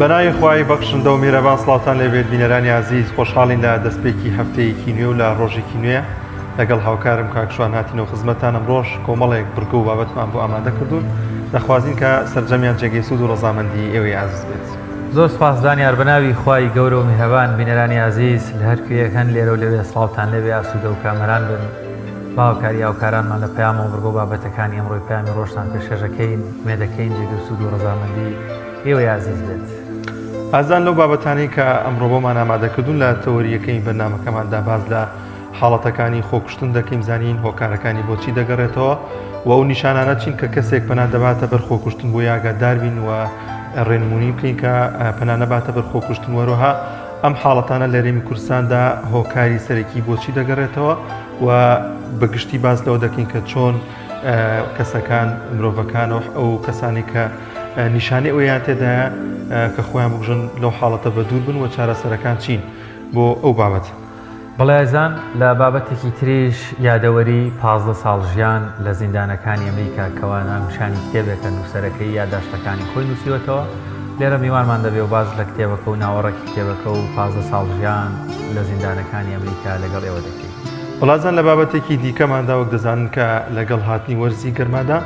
بەناوی خوای بەخشندە و میرەبان سڵاوتان لەبێت بینەرانی عزیز خۆشحاڵین لە دەستپێکی هەفتەیەکی نوێ و لە ڕۆژێکی نوێ لەگەڵ هاوکارم کاکشوان هاتینەوە خزمەتان ئەمڕۆژ کۆمەڵێک بڕگە و بابەتمان بۆ ئامادە کردوون دەخوازین کە سەرجەمیان جێگەی سوود و ڕەزامەندی ئێوەی عزیز بێت. زۆر سپاس دانیار بەناوی خوای گەورە و میهرەبان بینەرانی عزیز لە هەر کوێیەک هەن لێرە و لەوێ سڵاوتان لەبێ ئاسوودە و کامەران بن باوکاری هاوکارانمان لە پەیام و بڕگە و بابەتەکانی ئەمڕۆی پەیامی ڕۆژتان پێشکەشەکەین مێدەکەین جێگەی سوود و ڕەزامەندی ئێوەی عزیز بێت. ئازان لەو بابەتانەی کە ئەمڕۆ بۆمان ئامادەکردوون لە تەوەریەکەی بەرنامەکەماندا باز لە حاڵەتەکانی خۆکوشتن دەکەین زانین هۆکارەکانی بۆچی دەگەڕێتەوە و ئەو نیشانانە چین کە کەسێک پەنا دەباتە بەر خۆکوشتن بۆ ئاگادار بین و ڕێنمونی بکەین کە پەنا نەباتە بەر خۆکوشتن وەروها ئەم حاڵەتانە لە هەرێمی کوردستاندا هۆکاری سەرەکی بۆچی دەگەڕێتەوە و بەگشتی باز لەوە دەکەین کە چۆن کەسەکان مرۆڤەکان ئەو کەسانی کە نیشانەی ئەویان تێدایە کە خۆیان بگژن لەو حاڵەتە بە دوور بن و چارەسەرەکان چین بۆ ئەو بابەت. بەڵێزان لە بابەتێکی تریش یادەوەری 15 ساڵ ژیان لە زیندانەکانی ئەمریکا کەوان ئامشانی کتێبێکە نووسەرەکەی یادداشتەکانی خۆی نووسیوەتەوە لێرە میوانمان دەبێ و باز لە کتێبەکە و ناوەڕێکی کتێبەکە و 15 ساڵ ژیان لە زیندانەکانی ئەمریکا لەگەڵ ئێوە دەکەین. وڵازان لە بابەتێکی دیکەماندا وەک دەزانن کە لەگەڵ هاتنی وەرزی گەرمادا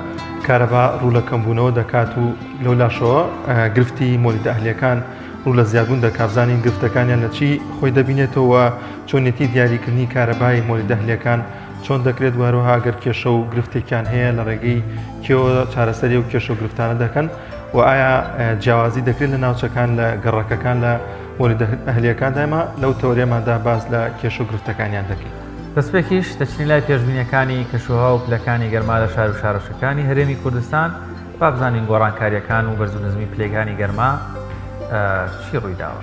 کارەبا ڕوو لە کەمبوونەوە دەکات و لەو لاشەوە گرفتی مۆلیدە ئەهلیەکان ڕوو لە زیادبوون دەکابزانین گرفتەکانیان لە چی خۆی دەبینێتەوە چۆنێتی دیاریکردنی کارەبای مۆلیدە ئەهلیەکان چۆن دەکرێت وەروها گەر کێشە و گرفتێکیان هەیە لە ڕێگەی کێوە چارەسەری و کێشە و گرفتانە دەکەن و ئایا جیاوازی دەکرێت لە ناوچەکان لە گەڕەکەکان لە مۆلیدە ئەهلیەکان دایما لەو تەورێماندا باز لە کێشە و گرفتەکانیان دەکەین. دەستپێکیش دەچنی لای پێشبینیەکانی کەشوها و پلەکانی گەرما لە شار و شارۆچەکانی هەرێمی کوردستان با بزانین گۆڕانکاریەکان و بەرز و نزمی پلەکانی گەرما چی ڕووی داوە.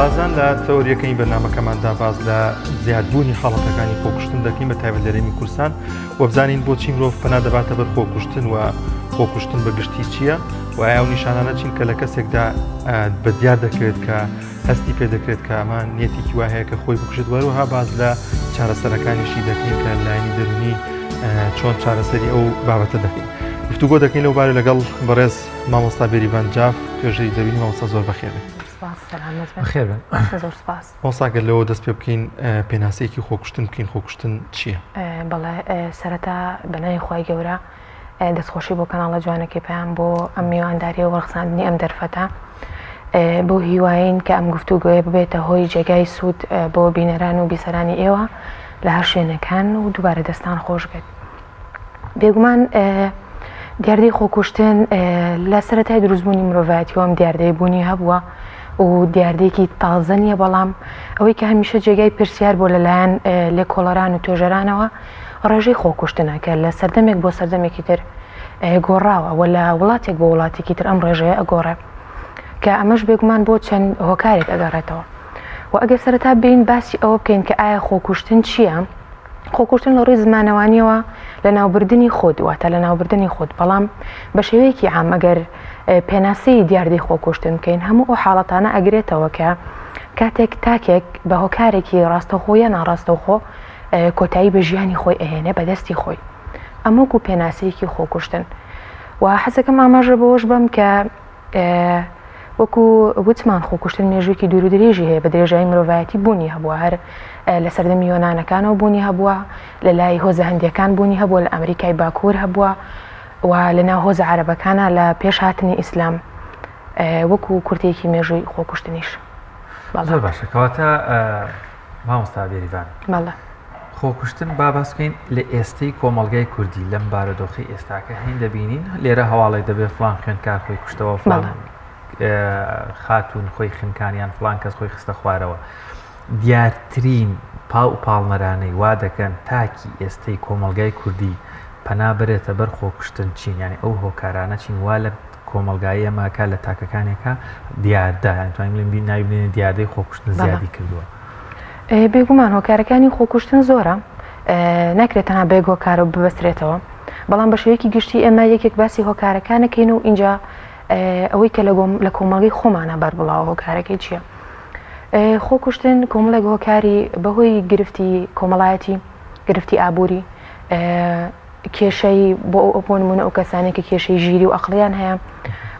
لازان لە تەوریەکەی بەرنامەکەماندا باز لە زیادبوونی حاڵەتەکانی خۆکوشتن دەکەین بە تایبەت لە هەرێمی کوردستان و بزانین بۆچی مرۆڤ پەنا دەباتە بەر خۆکوشتن و خۆکوشتن بەگشتی چییە و ئایا ئەو نیشانانە چین کە لە کەسێکدا بەدیار دەکرێت کە هەستی پێ دەکرێت کە ئەمان نیەتێکی وا هەیە کە خۆی بکوژێت وەروها باز لە چارەسەرەکانیشی دەکەین کە لایەنی دەرونی چۆن چارەسەری ئەو بابەتە دەکەین. گفتوگۆ دەکەین لەو بارە لەگەڵ بەڕێز مامۆستا بێریڤان جاف توێژەی دەبینی مامۆستا زۆر بەخێر بێت. مۆساگەر لەوە دەست پێ بکەین پێناسەیەکی خۆکوشتن بکەین خۆکوشتن چییە؟ بەڵێ سەرەتا بەنای خوای گەورە دەستخۆشی بۆ کەناڵە جوانەکەی پێیان بۆ ئەم میوانداری و وەرخساندنی ئەم دەرفەتە بۆ هیواین کە ئەم گفتوگۆیە ببێتە هۆی جێگای سوود بۆ بینەران و بیسەرانی ئێوە لە هەر شوێنەکان و دووبارە دەستان خۆش بێت. بێگومان دیاردەی خۆکوشتن لە سەرەتای دروستبوونی مرۆڤایەتیەوە ئەم دیاردەی بوونی هەبووە و دیاردەیەکی تازە نیە، بەڵام ئەوەی کە هەمیشە جێگای پرسیار بۆ لەلایەن لێکۆڵەران و توێژەرانەوە ڕێژەی خۆکوشتنە کە لە سەردەمێک بۆ سەردەمێکی تر گۆڕاوە وە لە وڵاتێک بۆ وڵاتێکی تر ئەم ڕێژەیە ئەگۆڕێ کە ئەمەش بێگومان بۆ چەند هۆکارێک ئەگەڕێتەوە و ئەگەر سەرەتا بین باسی ئەوە بکەین کە ئایا خۆکوشتن چییە؟ خۆکوشتن لە ڕێی زمانەوانیەوە لە ناوبردننی خۆت واتە لە ناوبردننی خۆت بەڵام بە شێوەیەکی عام ئەگەر پێناسەی دیاردەی خۆکوشتن بکەین هەموو ئەو حاڵەتانە ئەگرێتەوە کە کاتێک تاکێک بە هۆکارێکی ڕاستەخۆ یان ناڕاستەوخۆ کۆتایی بە ژیانی خۆی ئەهێنێ بەدەستی خۆی ئەمەکو پێناسەیەکی خۆکوشتن و حەزەکەم ئاماژە بەوەش بم کە وەکو وتمان خۆکوشتن مێژوویەکی دوور و درێژی هەیە بە درێژایی مرۆڤایەتی بوونی هەبووە هەر لە سەردەمی یۆنانەکانەوە بوونی هەبووە لە لای هۆزە هەندیەکان بوونی هەبووە لە ئەمریکای باکوور هەبووە و لە ناو هۆزە عەرەبەکانە لە پێش هاتنی ئیسلام وەکو کورتێکی مێژووی خۆکوشتنیش. زۆر باشە کەواتە مامۆستا بێریڤان خۆکوشتن با باس بکەین لە ئێستەی کۆمەڵگای کوردی لەم بارەدۆخی ئێستاکە هەین دەبینین لێرە هەواڵی دەبێت فلان خوێندکار خۆی کوشتەوە فلان خاتون خۆی خنکانیان فلان کەس خۆی خستە خوارەوە دیارترین پاو و پاڵنەرانەی وا دەکەن تاکی ئێستەی کۆمەڵگای کوردی پەنا بێتە بەر خۆکوشتن چین یعنی ئەو هۆکارانە چین وا لە کۆمەلگایی ئەماکە لە تاکەکانێکە دیاردا توانین ناوبینێن دیاردەی خۆکوشتن زیادی کردووە. بێگومان هۆکارەکانی خۆکوشتن زۆرە ناکرێت تەنها بێگ هۆکارە ببەسترێتەوە بەڵام بە شێوەیەکی گشتی ئێمە یەکێک باسی هۆکارەکانەکەین و اینجا ئەوەی کە لە کۆمەڵگەی خۆمانە بەربڵاوە هۆکارەکەی چییە؟ خۆکوشتن کۆمەڵێک هۆکاری بەهۆی گرفتی کۆمەڵایەتی گرفتی ئابووری کێشەی بۆ نمونە ئەو کەسانێک کە کێشەی ژیری و ئەقلیان هەیە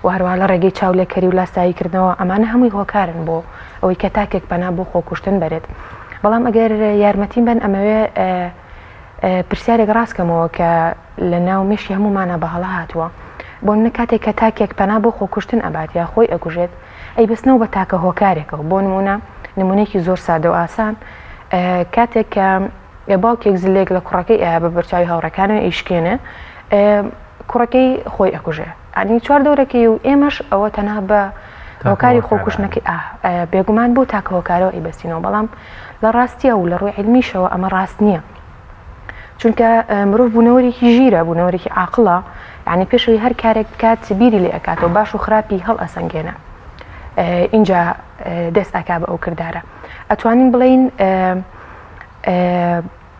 و هەروە لە ڕێگەی چاولێکەری و لاستاییکردنەوە ئەمانە هەمووی هۆکارن بۆ ئەوەی کە تاکێک پەنا بۆ خۆکوشتن بەرێت بەڵام ئەگەر یارمەتیم بن ئەمەوێ پرسیارێک ڕاستکەمەوە کە لە ناو مێشی هەمومانە بەهەڵە هاتووە بۆ منە کاتێک کە تاکێک پەنا بۆ خۆکوشتن ئەبات یا خۆی ئەکوژێت ئەی بەستنەوە بە تاکە هۆکارێکەوە بۆ نمونەیەکی زۆر سادە و ئاسان کاتێک کە باوکێک زلێک لە کوڕەکەی بە بەرچاوی هاوڕەکانە ئیشکێنێ کوڕەکەی خۆی ئەکوژێ ئەنی چوار دەورەکەی و ئێمەش ئەوە تەنها بە هۆکاری خۆکوشتنەکەی بێگومان بۆ تاکە هۆکارەوە ئەیبەستینەوە بەڵام لە ڕاستیە و لە ڕووی علمیشەوە ئەمە ڕاست نییە چونکە مرۆڤ بوونەوەرێکی ژیرە بوونەوەرێکی عاقڵە یعنی پێشەوەی هەر کارێک کات بیری لێ ئەکاتەوە باش و خراپی هەڵ ئەسەنگێنە اینجا دەست ئەکا بە ئەو کردارە ئەتوانین بڵین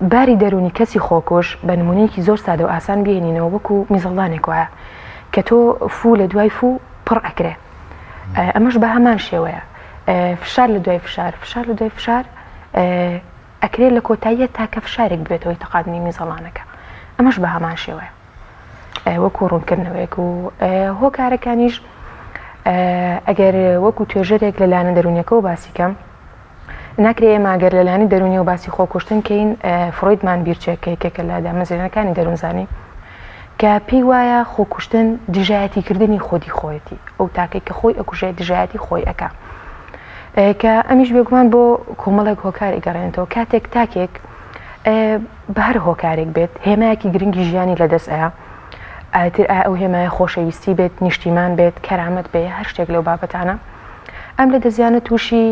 باری دەرونی کەسی خۆکۆش بە نمونەیەکی زۆر سادە و ئاسان بهێنینەوە وەکو میزەڵدانێک وایە کە تۆ فو لە دوای فو پڕ ئەکرێ ئەمەش بە هەمان شێوەیە فشار لە دوای فشار لە دوای فشار ئەکرێت لە کۆتاییە تاکە فشارێک بێتەوەی تەقادنی میزەڵانەکە ئەمەش بە هەمان شێوەیە وەکو ڕوونکردنەوەیەک و هۆکارەکانیش ئەگەر وەکو توێژەرێک لەلایەنە دەرونیەکەەوە باسیکەم ناکرێ ئێمە ئەگەر لەلایەنی دەرونی و باسی خۆکوشتن کەین فڕۆیدمان بیرچێکێکێکە لە دامەزرێنەکانی دەروونزانی کە پێی وایە خۆکوشتن دژایەتیکردنی خۆی خۆیەتی ئەو تاکەی کە خۆی ئەکوژێت دژایەتی خۆی ئەکا کە ئەمیش بێگومان بۆ کۆمەڵێک هۆکاری گەڕێنێتەوە کاتێک تاکێک بە هەر هۆکارێک بێت هێمایەکی گرنگی ژیانی لەدەست ئاەتر ئەو هێمایە خۆشەویستی بێت نیشتیمان بێت کەرامەت بێ هەر شتێک لەو بابەتانە ئەم لە دەزیانە تووشی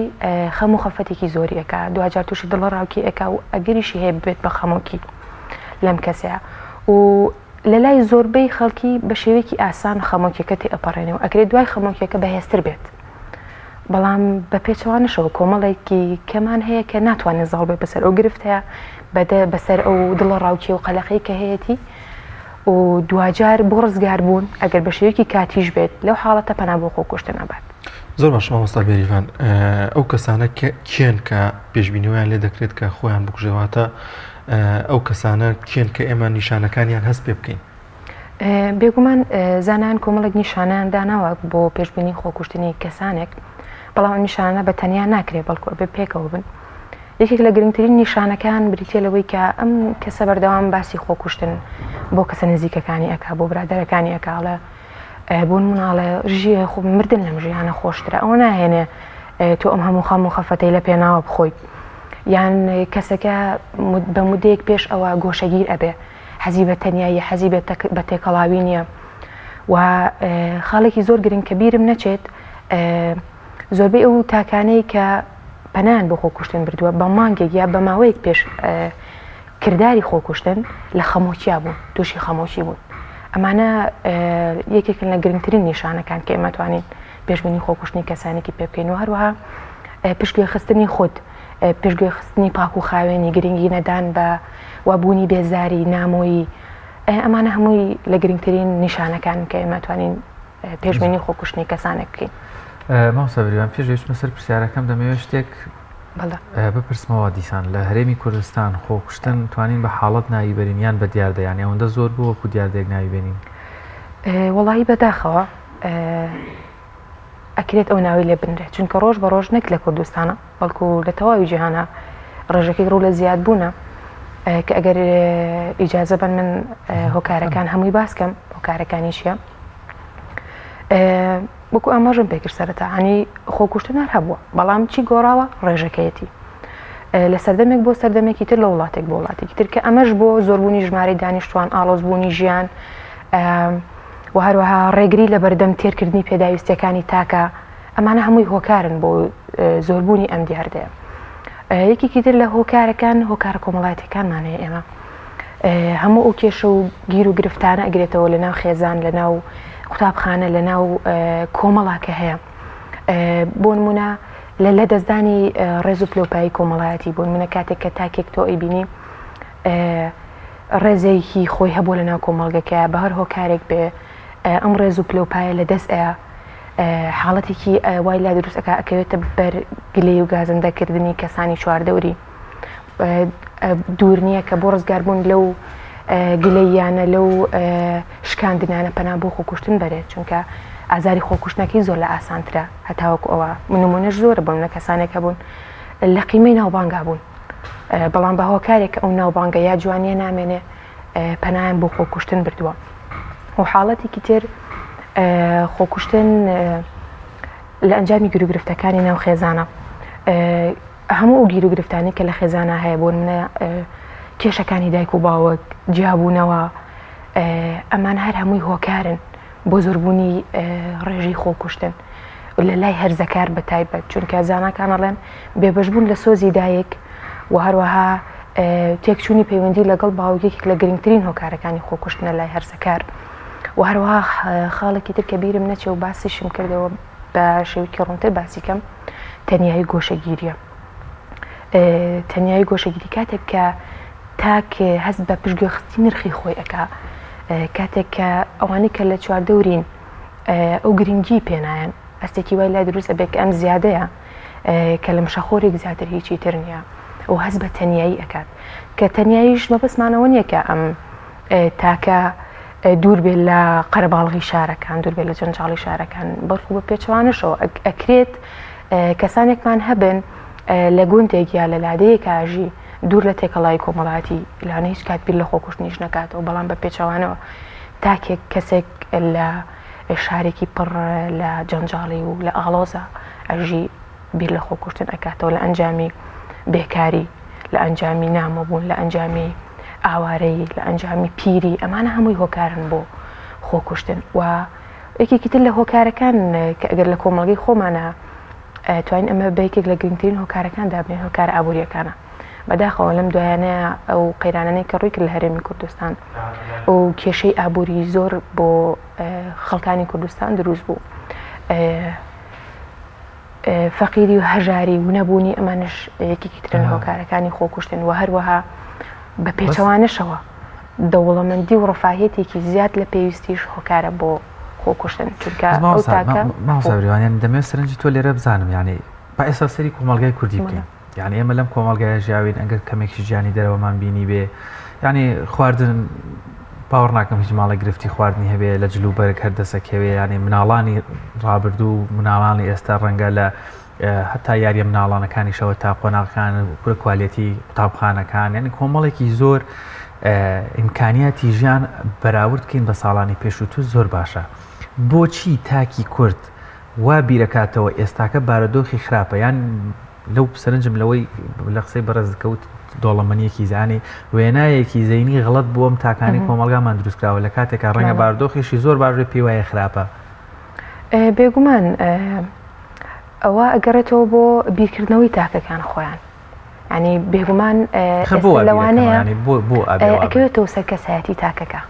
خەم و خەفەتێکی زۆری ئەکا دوجار تووشی دڵە ڕاوکی ئەکا و ئەگەریشی هەیە بێت بە خەمۆکی لەم کەسەیە و لە لای زۆربەی خەڵکی بە شێوەیەکی ئاسان خەمۆکیەکە تێ ئەپەڕێنەوە ئەکرێت دوای خەمۆکیەکە بەهێزتر بێت بەڵام بە پێچەوانشەوە کۆمەڵێکی کەمان هەیە کە ناتوانێت زاڵ بێت بەسەر ئەو گرفتەیە بەسەر ئەو دڵە ڕاوکی و قەلەقەی کە هەیەی و دوجار بۆ ڕزگار بوون ئەگەر بە شێوەیەکی کاتیش بێت لەو حاڵەتە پەنا بۆ خۆکوشتن ئەبات. زۆر باش مامۆستا بێریڤان ئەو کەسانە کێن کە پێشبینیویان لێ دەکرێت کە خۆیان بکوژێواتە ئەو کەسانە کێن کە ئێمە نیشانەکانیان هەست پێ بکەین بێگومان زانان کۆمەڵێک نیشانیان داناوە بۆ پێشبینی خۆکوشتنی کەسانێک بەڵام نیشانە بە تەنیا ناکرێت بەڵکو بێ پێکەوە بن یەکێک لە گرنگترین نیشانەکان بریتێ لەوەی کە ئەم کەسە بەردەوام باسی خۆکوشتن بۆ کەسە نزیکەکانی ئەکا بۆ برادەرەکانی ئەکاڵە بۆن مناڵە ژیە خوب مردن لەم ژیانە خۆشترە ئەوە ناهێنێ تۆ ئەم هەموو خەم و خەفەتەی لە پێناوە بخۆیت یان کەسەکە بە مودەیەک پێش ئەوە گۆشەگیر ئەبێ حەزی بە تەنیایی حەزی بە تێکەڵاوی نییە و خاڵێکی زۆر گرنگ کە بیرم نەچێت زۆربەی ئەو تاکانەی کە پەنان بۆ خۆکوشتن بردووە بە مانگێک یا بە ماوەیەک پێش کردداری خۆکوشتن لە خەمۆکیا بوون تووشی خەمۆکی بوون ئەمانە یەکێکن لە گرنگترین نیشانەکان کە ئێمە توانین پێشبینی خۆکوشتنی کەسانێکی پێ بکەین و هەروەها پشتگوێخستنی خۆت پێشگوێخستنی پاک و خاوێنی گرنگی نەدان بە وابوونی بێزاری نامۆیی ئەمانە هەمووی لە گرنگترین نیشانەکان کە ئێمە توانین پێشبینی خۆکوشتنی کەسانێک بکەین. مامۆستا بریوان پێشویستمە سەر پرسیارەکەم دەمەوێت شتێک بپرسمەوە دیسان لە هەرێمی کوردستان خۆکوشتن توانین بە حاڵەت ناوی بەرین یان بە دیاردەیان ئەوەندە زۆر بوو وەکو دیاردەیەک ناوی بێنین؟ وەڵاهی بەداخەوە ئەکرێت ئەو ناوی لێ بنرێت چونکە ڕۆژ بە ڕۆژ نەک لە کوردستانە بەڵکو لە تەواوی جیهانە ڕێژەکەی ڕوو لە زیاد بوونە کە ئەگەر ئیجازە بن من هۆکارەکان هەمووی باسکەم هۆکارەکانی چیە وەکو ئاماژم پێکرد سەرەتا هەنی خۆکوشتن هەر هەبووە بەڵام چی گۆڕاوە ڕێژەکەیەتی لە سەردەمێک بۆ سەردەمێکی تر لە وڵاتێک بۆ وڵاتێکی تر کە ئەمەش بۆ زۆربوونی ژمارەی دانیشتوان ئاڵۆزبوونی ژیان و هەروەها ڕێگری لە بەردەم تێرکردنی پێداویستەکانی تاکە ئەمانە هەمووی هۆکارن بۆ زۆربوونی ئەم دیاردەیە. یەکێکی تر لە هۆکارەکان هۆکارە کۆمەڵایەتیەکانمانەیە ئێمە هەموو ئەو کێشە و گیر و گرفتانە ئەگرێتەوە لە ناو خێزان لە ناو قوتابخانە لە ناو کۆمەڵاکە هەیە بۆ نمونە لە دەستدانی ڕێز و پلۆپایی کۆمەڵایەتی بۆ نمونە کاتێک کە تاکێک تۆ ئەیبینی ڕێزەیەکی خۆی هەبوو لە ناو کۆمەڵگەکەیە بە هەر هۆکارێک بێ ئەم ڕێز و پلۆپایە لە دەست ئەیە حاڵەتێکی وای لا دروستەکە ئەکەوێتە بەر گلەی و گازەندەکردنی کەسانی چواردەوری دوور نییە کە بۆ ڕزگاربوون لەو گلەییانە لەو شکاندنانە پەنا بۆ خۆکوشتن بەرێت چونکە ئازاری خۆکوشتنەکەی زۆر لە ئاسانترە هەتاوەکو ئەوە نمونەش زۆرە بۆم لە کەسانێک هەبوون لە قیمەی ناوبانگا بوون بەڵام بە هۆکارێک ئەو ناوبانگە یا جوانیە نامێنێ پەنایان بۆ خۆکوشتن بردووە و حاڵەتێکی تر خۆکوشتن لە ئەنجامی گیرروگرفتەکانی ناو خێزانە هەموو ئەو گیرروگرفتانی کە لە خێزانە هەیە بۆ منە کێشەکانی دایک و باوەک جیابوونەوە ئەمان هەر هەمووی هۆکارن بۆ زۆربوونی ڕێژی خۆکوشتن لە لای هەرزەکار بە تایبەت چونکە زاناکانەڵێن بێبەشبوون لە سۆزی دایک و هەروەها تێکچوونی پەیوەندی لەگەڵ باوکێک لە گرنگترین هۆکارەکانی خۆکوشتنە لای هەرزەکار و هەروەها خاڵێکی تر کە بیرم نەچێ و باسیشم کردەوە بە شێوکی ڕوونتر باسی کەم تەنیایی گۆشەگیریە تەنیایی گۆشەگیری کاتێک کە تاک هەست بە پشتگوێخستی نرخی خۆی ئەکا کاتێک کە ئەوانەی کە لە چواردەورین ئەو گرنگی پێنایەن ئەستێکی وای لای دروستە بێت کە ئەم زیادەیە کە لە مشەخۆرێک زیاتر هیچی تر نییە و هەست بە تەنیایی ئەکات کە تەنیاییش مەبەستمانەوە نییە کە ئەم تاکە دوور بێت لە قەرەباڵغی شارەکان دوور بێت لە جەنجاڵی شارەکان بەڵکو بە پێچەوانشەوە ئەکرێت کەسانێکمان هەبن لە گوندێک یا لە لادەیەک ئاژی دوور لە تێکەڵای کۆمەڵاتی لاانە هیچ کات بیر لە خۆکوشتنیش نکاتەوە بەڵام بە پێچەوانەوە تاکێک کەسێک لە شارێکی پڕ لە جەنجاڵی و لە ئاڵۆزە ئەژی بیر لە خۆکوشتن ئەکاتەوە لە ئەنجامی بێکاری لە ئەنجامی نامەبوون لە ئەنجامی ئاوارەی لە ئەنجامی پیری ئەمانە هەمووی هۆکارن بۆ خۆکوشتن و یەکێکی تر لە هۆکارەکان کە ئەگەر لە کۆمەڵگەی خۆمانە توانین ئەمە بەیەکێک لە گرنگترین هۆکارەکان دابنێن هۆکار ئابوووریەکانە بەداخەوە لەم دوایانەیە ئەو قەیرانانەی کە ڕووی کرد لە هەرێمی کوردستان و کێشەی ئابووری زۆر بۆ خەڵکانی کوردستان دروست بوو فەقیری و هەژاری و نەبوونی ئەمانش یەکێکی ترن هۆکارەکانی خۆکوشتن و هەروەها بە پێچەوانشەوە دەوڵەمەندی و ڕەفاهێتێکی زیاد لە پێویستیش هۆکارە بۆ خۆکوشتن چونکە ئەو تاکە ماوساوریوانیان دەمێت سەرنجی تۆ لێرە بزانم یعنی با ئێستا سەری کۆمەڵگای کوردی بکەین یعنی ئێمە لەم کۆمەڵگایە ژیاوین ئەگەر کەمێکی ژیانی دەرەوەمان بینی بێ یعنی خواردن باوەڕ ناکەم هیچ ماڵە گرفتی خواردنی هەبێ لە جلوبەرێک هەردەسەکەوێ ینی مناڵانی ڕابردوو مناڵانی ئێستا ڕەنگە لە هەتا یاریە مناڵانەکانیشەوە تا قۆناغەکان پورە کوالێتی قوتابخانەکان یعنی کۆمەڵێکی زۆر ئیمکانیاتی ژیان بەراورد بکەین بە ساڵانی پێشووتو زۆر باشە بۆچی تاکی کورد وا بیرەکاتەوە ئێستاکە بارەدۆخی خراپە یان لەو سەرنجم لەوەی لە قسەی بەڕێزکەوت دۆڵەمەنیەکی زانی وێنایەکی زەینی غڵەت بووم تاکانی کۆمەڵگامان دروستکراوە لە کاتێکا ڕەنگە بارودۆخیشی زۆر باشێ پێی وایە خراپە بێگومان ئەوە ئەگەڕێتەوە بۆ بیرکردنەوەی تاکەکان خۆیان ینی بێگومان لەوانەیە ئەکەوێتەوە سەر کەسایەتی تاکەکە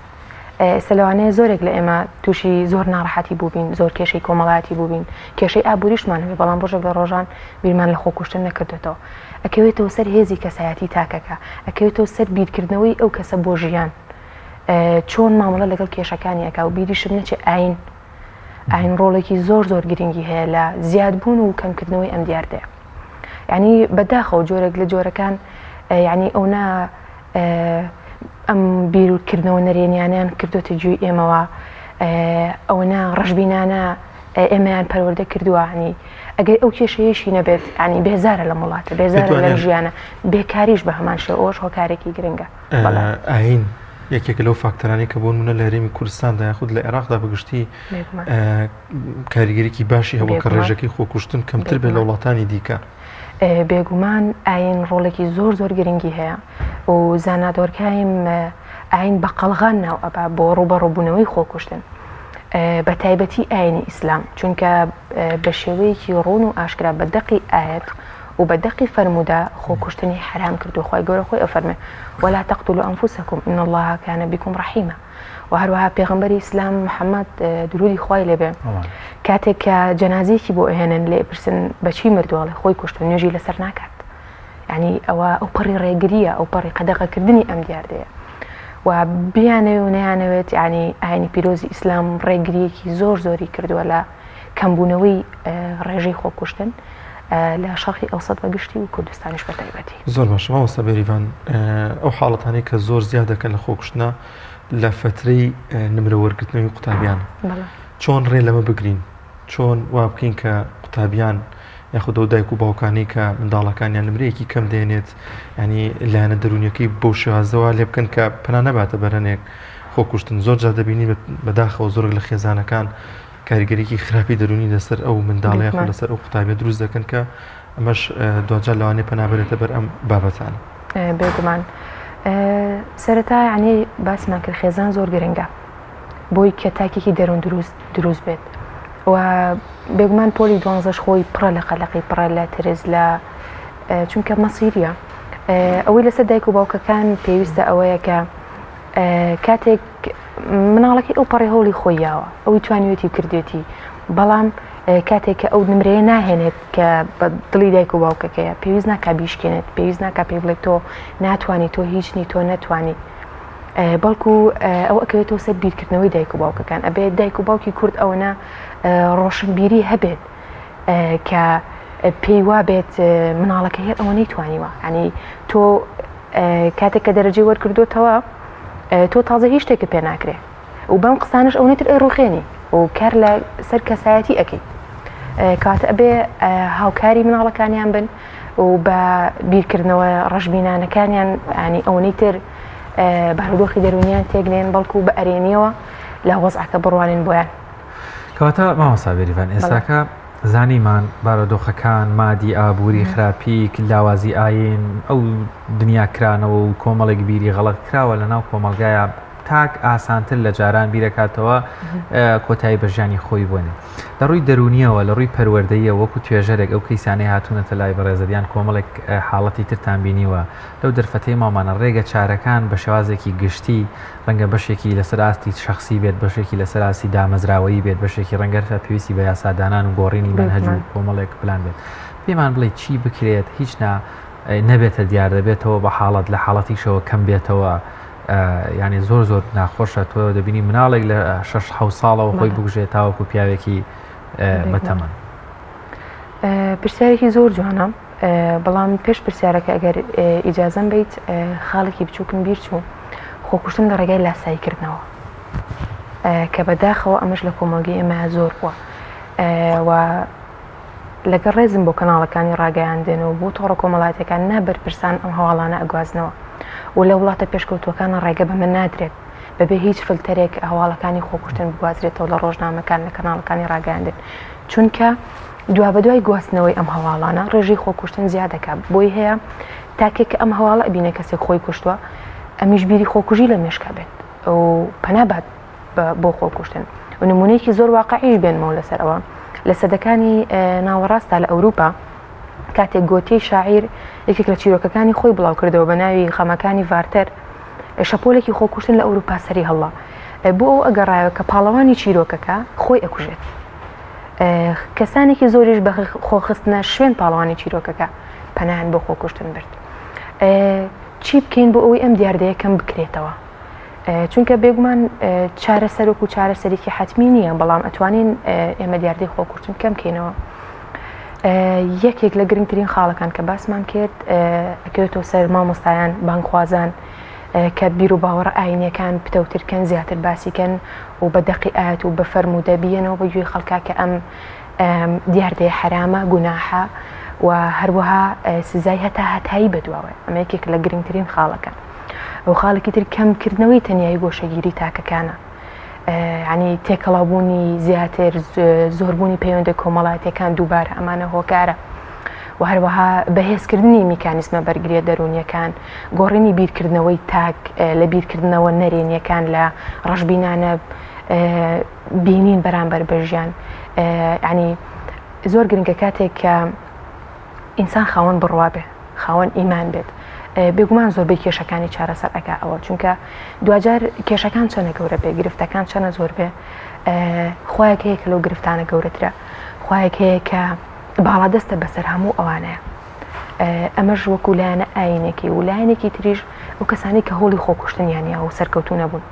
سەلەوانەیە زۆرێک لە ئێمە تووشی زۆر ناڕەحەتی بووبین زۆر کێشەی کۆمەڵایەتی بووبین کێشەی ئابووریشمان هەبێ بەڵام ڕۆژێک لە ڕۆژان بیرمان لە خۆکوشتن نەکردێتەوە ئەکەوێتەوە سەر هێزی کەسایەتی تاکەکە ئەکەوێتەوە سەر بیرکردنەوەی ئەو کەسە بۆ ژیان چۆن مامەڵە لەگەڵ کێشەکانی ئەکا و بیریشم نەچێ ئاین ڕۆڵێکی زۆر زۆر گرنگی هەیە لە زیادبوون و کەمکردنەوەی ئەم دیاردەیە یعنی بەداخەوە جۆرێک لە جۆرەکان یعنی ئەونا ئەم بیرکردنەوە نەرێنیانیان کردوتە گوێی ئێمەوە ئەوەنا ڕەشبینانە ئێمەیان پەروەردە کردووانی ئەگەر ئەو کێشەیەشی نەبێت ینی بێزارە لە وڵاتە بێزارە لە ژیانە بێکاریش بە هەمان شێ ئەوش هۆکارێکی گرنگە ئاین یەکێک لەو فاکتەرانی کە بۆن منە لە هەرێمی کوردستاندا یاخود لە عێراقدا بەگشتی کاریگەریکی باشی هەبوو کە ڕێژەکەی خۆکوشتن کەمتر بێت لە وڵاتانی دیکە بێگومان ئاین ڕۆڵێکی زۆر زۆر گرنگی هەیە و زانادۆرکایم ئاین بە قەڵغان ناو ئەبا بۆ ڕوبەڕۆبوونەوەی خۆکوشتن بە تایبەتی ئاینی ئیسلام چونکە بە شێوەیەکی ڕوون و ئاشکرا بە دەقی ئاەت و بە دەقی فەرمودا خۆکوشتنی حرام کردو خۆی گەورە خۆی ئەفەرمێ ولا تقتلوا أنفسكم إن الله كان بكم رحيما و هەروەها پێغەمبەری ئیسلام محەممەد درودی خوای لێبێ کاتێک کە جەنازەیەکی بۆ ئەهێنن لێ پرسن بەچی مردووەڵێ خۆی کوشتن نوێژی لەسەر ناکات ینی ئەوە ئەو پەڕی ڕێگریە ئەو پەڕی قەدەغەکردنی ئەم دیاردەیە و بیانەوێ و نەیانەوێت ینی ئاینی پیرۆزی ئیسلام ڕێگریەکی زۆر زۆری کردووە لە کەمبوونەوەی ڕێژەی خۆکوشتن لە شەڕقی ئەوسەد بەگشتی و کوردستانیش بە تایبەتی زۆر باشە مامۆستا بێریڤان ئەو حاڵەتانەی کە زۆر زیاد دەکەن لە خۆکوشتنە لە فترەی نمرە وەرگرتنەوەی قوتابیان چۆن ڕێ لەمە بگرین چۆن وا بکەین کە قوتابیان یاخود ئەو دایک و باوکانی کە منداڵەکانیان نمرەیەکی کەم دێنێت ینی لایەنە دەرونیەکەی بەو شێوازەوە لێ بکەن کە پنا نەباتە بەرەنێک خۆکوشتن زۆر جا دەبینی بەداخەوە زۆر لە خێزانەکان کاریگەریکی خراپی دەرونی لەسەر ئەو منداڵە یاخود لەسەر ئەو قوتابیە دروست دەکەن کە ئەمەش دوجار لەوانەیە پەنابێتە بەر ئەم بابەتانە بێگومان سەرەتا ینی باسمان کرد خێزان زۆر گرنگە بۆی کە تاکێکی دەرون دروست بێت و بێگومان پۆلی 12 خۆی پڕە لە قەلەقی پڕە لە ترز لە چونکە مەسیریە ئەوەی لەسەر دایک و باوکەکان پێویستە ئەوەیە کە کاتێک مناڵەکەی ئەو پەڕی هەوڵی خۆیاوە ئەوی توانیوێتی کردێتی بەڵام کاتێک کە ئەو نمرەیە ناهێنێت کە بە دڵی دایک و باوکەکەیە پێویست ناکا بیشکێنێت پێویست ناکا پێی بڵێت تۆ ناتوانانی تۆ هیچنی تۆ نەتوانی بەڵکو ئەو ئەکەوێتەوە سەر بیرکردنەوەی دایک و باوکەکان ئەبێت دایک و باوکی کورد ئەوەنە ڕۆشنبیری هەبێت کە پێی وا بێت مناڵەکە هێر ئەوە نەیتوانیوە ینی تۆ کاتێک کە دەرەجەی وەرکردوتەوە تۆ تازە هیچ شتێکە پێ ناکرێ و بەم قسانش ئەو نێتر ڕوخێنی و کار لە سەر کەسایەتی ئەەکەی کاتە ئەبێ هاوکاری مناڵەکانیان بن و بە بیرکردنەوە ڕەشبینانەکانیان ینی ئەوەی تر بارودۆخی دەرونیان تێگنێن بەڵکو بە ئەرێنیەوە لە وەزعەکە بڕوانین بۆیان کەواتە مامۆستا بێریڤان ئێستاکە زانیمان بارودۆخەکان مادی ئابووری خراپی لاوازی ئاین ئەو دنیاکرانەوە و کۆمەڵێک بیری غەڵەت کراوە لە ناو کۆمەلگایە تاک ئاسانتر لە جاران بیرەکاتەوە کۆتایی بەژیانی خۆی بوونێ لە ڕووی دەرونیەوە لە ڕووی پەروەردەیە وەکو توێژەرێک ئەو کەیسانەی هاتوونەتە لای بەڕێزەدیان کۆمەڵێک حاڵەتی ترتان بینیوە لەو دەرفەتەی مامانە ڕێگە چارەکان بە شێوازێکی گشتی ڕەنگە بەشێکی لەسەر ئاستی شخصی بێت بەشێکی لەسەر ئاسی دامەزراوەیی بێت بەشێکی ڕەنگەرە پێویستی بە یاسادانان و گۆڕینی منهەج و کۆمەڵێک پلان بێت پێمان بڵێ چی بکرێت هیچ نەبێتە دیار دەبێتەوە بە حاڵەت لە حاڵەتیشەوە کەم بێتەوە ینی زۆر زۆر ناخۆشە تۆ دەبینی مناڵێک لە 6 ساڵەوە خۆی بگژێت تاوەکو پیاوێکی بەتەمەن پرسیارێکی زۆر جوانە بەڵام پێش پرسیارەکە ئەگەر ئیجازەم بیت خاڵێکی بچووکم بیر چوو خۆکوشتن لە ڕێگای لاساییکردنەوە کە بەداخەوە ئەمەش لە کۆمەلگەی ئێمە زۆر بووە و لەگەڵ ڕێزم بۆ کەناڵەکانی ڕاگەیاندێن و بۆ تۆڕە کۆمەڵاتەکان نابەرپرسان ئەم هەواڵانە ئەگوازنەوە و لە وڵاتە پێشکەوتوەکانە ڕێگە بەمە نادرێت بەبێ هیچ فلتەرێک هەواڵەکانی خۆکوشتن بگوازرێتەوە لە ڕۆژنامەکان لە کەناڵەکانی ڕاگەاندن چونکە دوا بەدوای گواستنەوەی ئەم هەواڵانە ڕێژەی خۆکوشتن زیادەکە بۆی هەیە تاکێک کە ئەم هەواڵە ئەبینە کەسێک خۆی کوشتووە ئەمیش بیری خۆکوژی لە مێشکە بێت و پەنابات بۆ خۆکوشتن و نمونەیەکی زۆر واقعیش بێنمەوە لەسەرەوە لە سەدەکانی ناوەڕاستە لە ئەوروپا کاتێک گۆتیی شاعیر یەکێک لە چیرۆکەکانی خۆی بڵاو کردەوە بە ناوی خەمەکانی ڤارتەر شەپۆلێکی خۆکوشتن لە ئەوروپا سەری هەڵا بۆ ئەو ئەگەڕایەوە کە پاڵەوانی چیرۆکەکە خۆی ئەکوژێت. کەسانێکی زۆریش بە خۆخستنە شوێن پاڵەوانی چیرۆکەکە پەنایان بۆ خۆکوشتن برد. چی بکەین بۆ ئەوەی ئەم دیاردەیە کەم بکرێتەوە؟ چونکە بێگومان چارەسەرۆک و چارەسەرێکی حتمی نییە، بەڵام ئەتوانین ئێمە دیاردەی خۆکوشتن کەم بکەینەوە. یەکێک لە گرنگترین خاڵەکان کە باسمان کرد ئەکەوێتەوە سەر مامۆستایان بانخوازان کە بیر و باوەڕ ئاینیەکان پتەوترکەن زیاتر باسیکەن و بە دەقیئات و بە فەرموودە بیەنەوە بە گوێی خەڵکا کە ئەم دیاردەیە حرامە گوناحە و هەروەها سزای هەتایی بەدواوە. ئەمە یەکێک لە گرنگترین خاڵەکان. ئەو خاڵێکی تر کەمکردنەوەی تەنیایی گۆشەگیری تاکەکانە، ینی تێکەڵاوبوونی زیاتر زۆربوونی پەیوەندە کۆمەڵایەتیەکان دووبارە ئەمانە هۆکارە و هەروەها بەهێزکردنی میکانیسمە بەرگریە دەرونیەکان، گۆڕینی بیرکردنەوەی تاک لە بیرکردنەوە نەرێنیەکان لە ڕەشبینانە بینین بەرامبەر بە ژیان. ینی زۆر گرنگە کاتێک کە ئینسان خاوەن بڕوا بێ، خاوەن ئیمان بێت، بێگومان زۆربەی کێشەکانی چارەسەر ئەکا ئەوە، چونکە دوجار کێشەکان چەنە گەورە بێ، گرفتەکان چەنە زۆر بێ، خوایەک هەیە کە لەو گرفتانە گەورەترە، خوایەک هەیە کە باڵادەستە بەسەر هەموو ئەوانەیە. ئەمەش وەکو لایەنە ئاینێکی و لایەنێکی تریش ئەو کەسانی کە هۆڵی خۆکوشتنیانیا و سەرکەوتو نەبوون.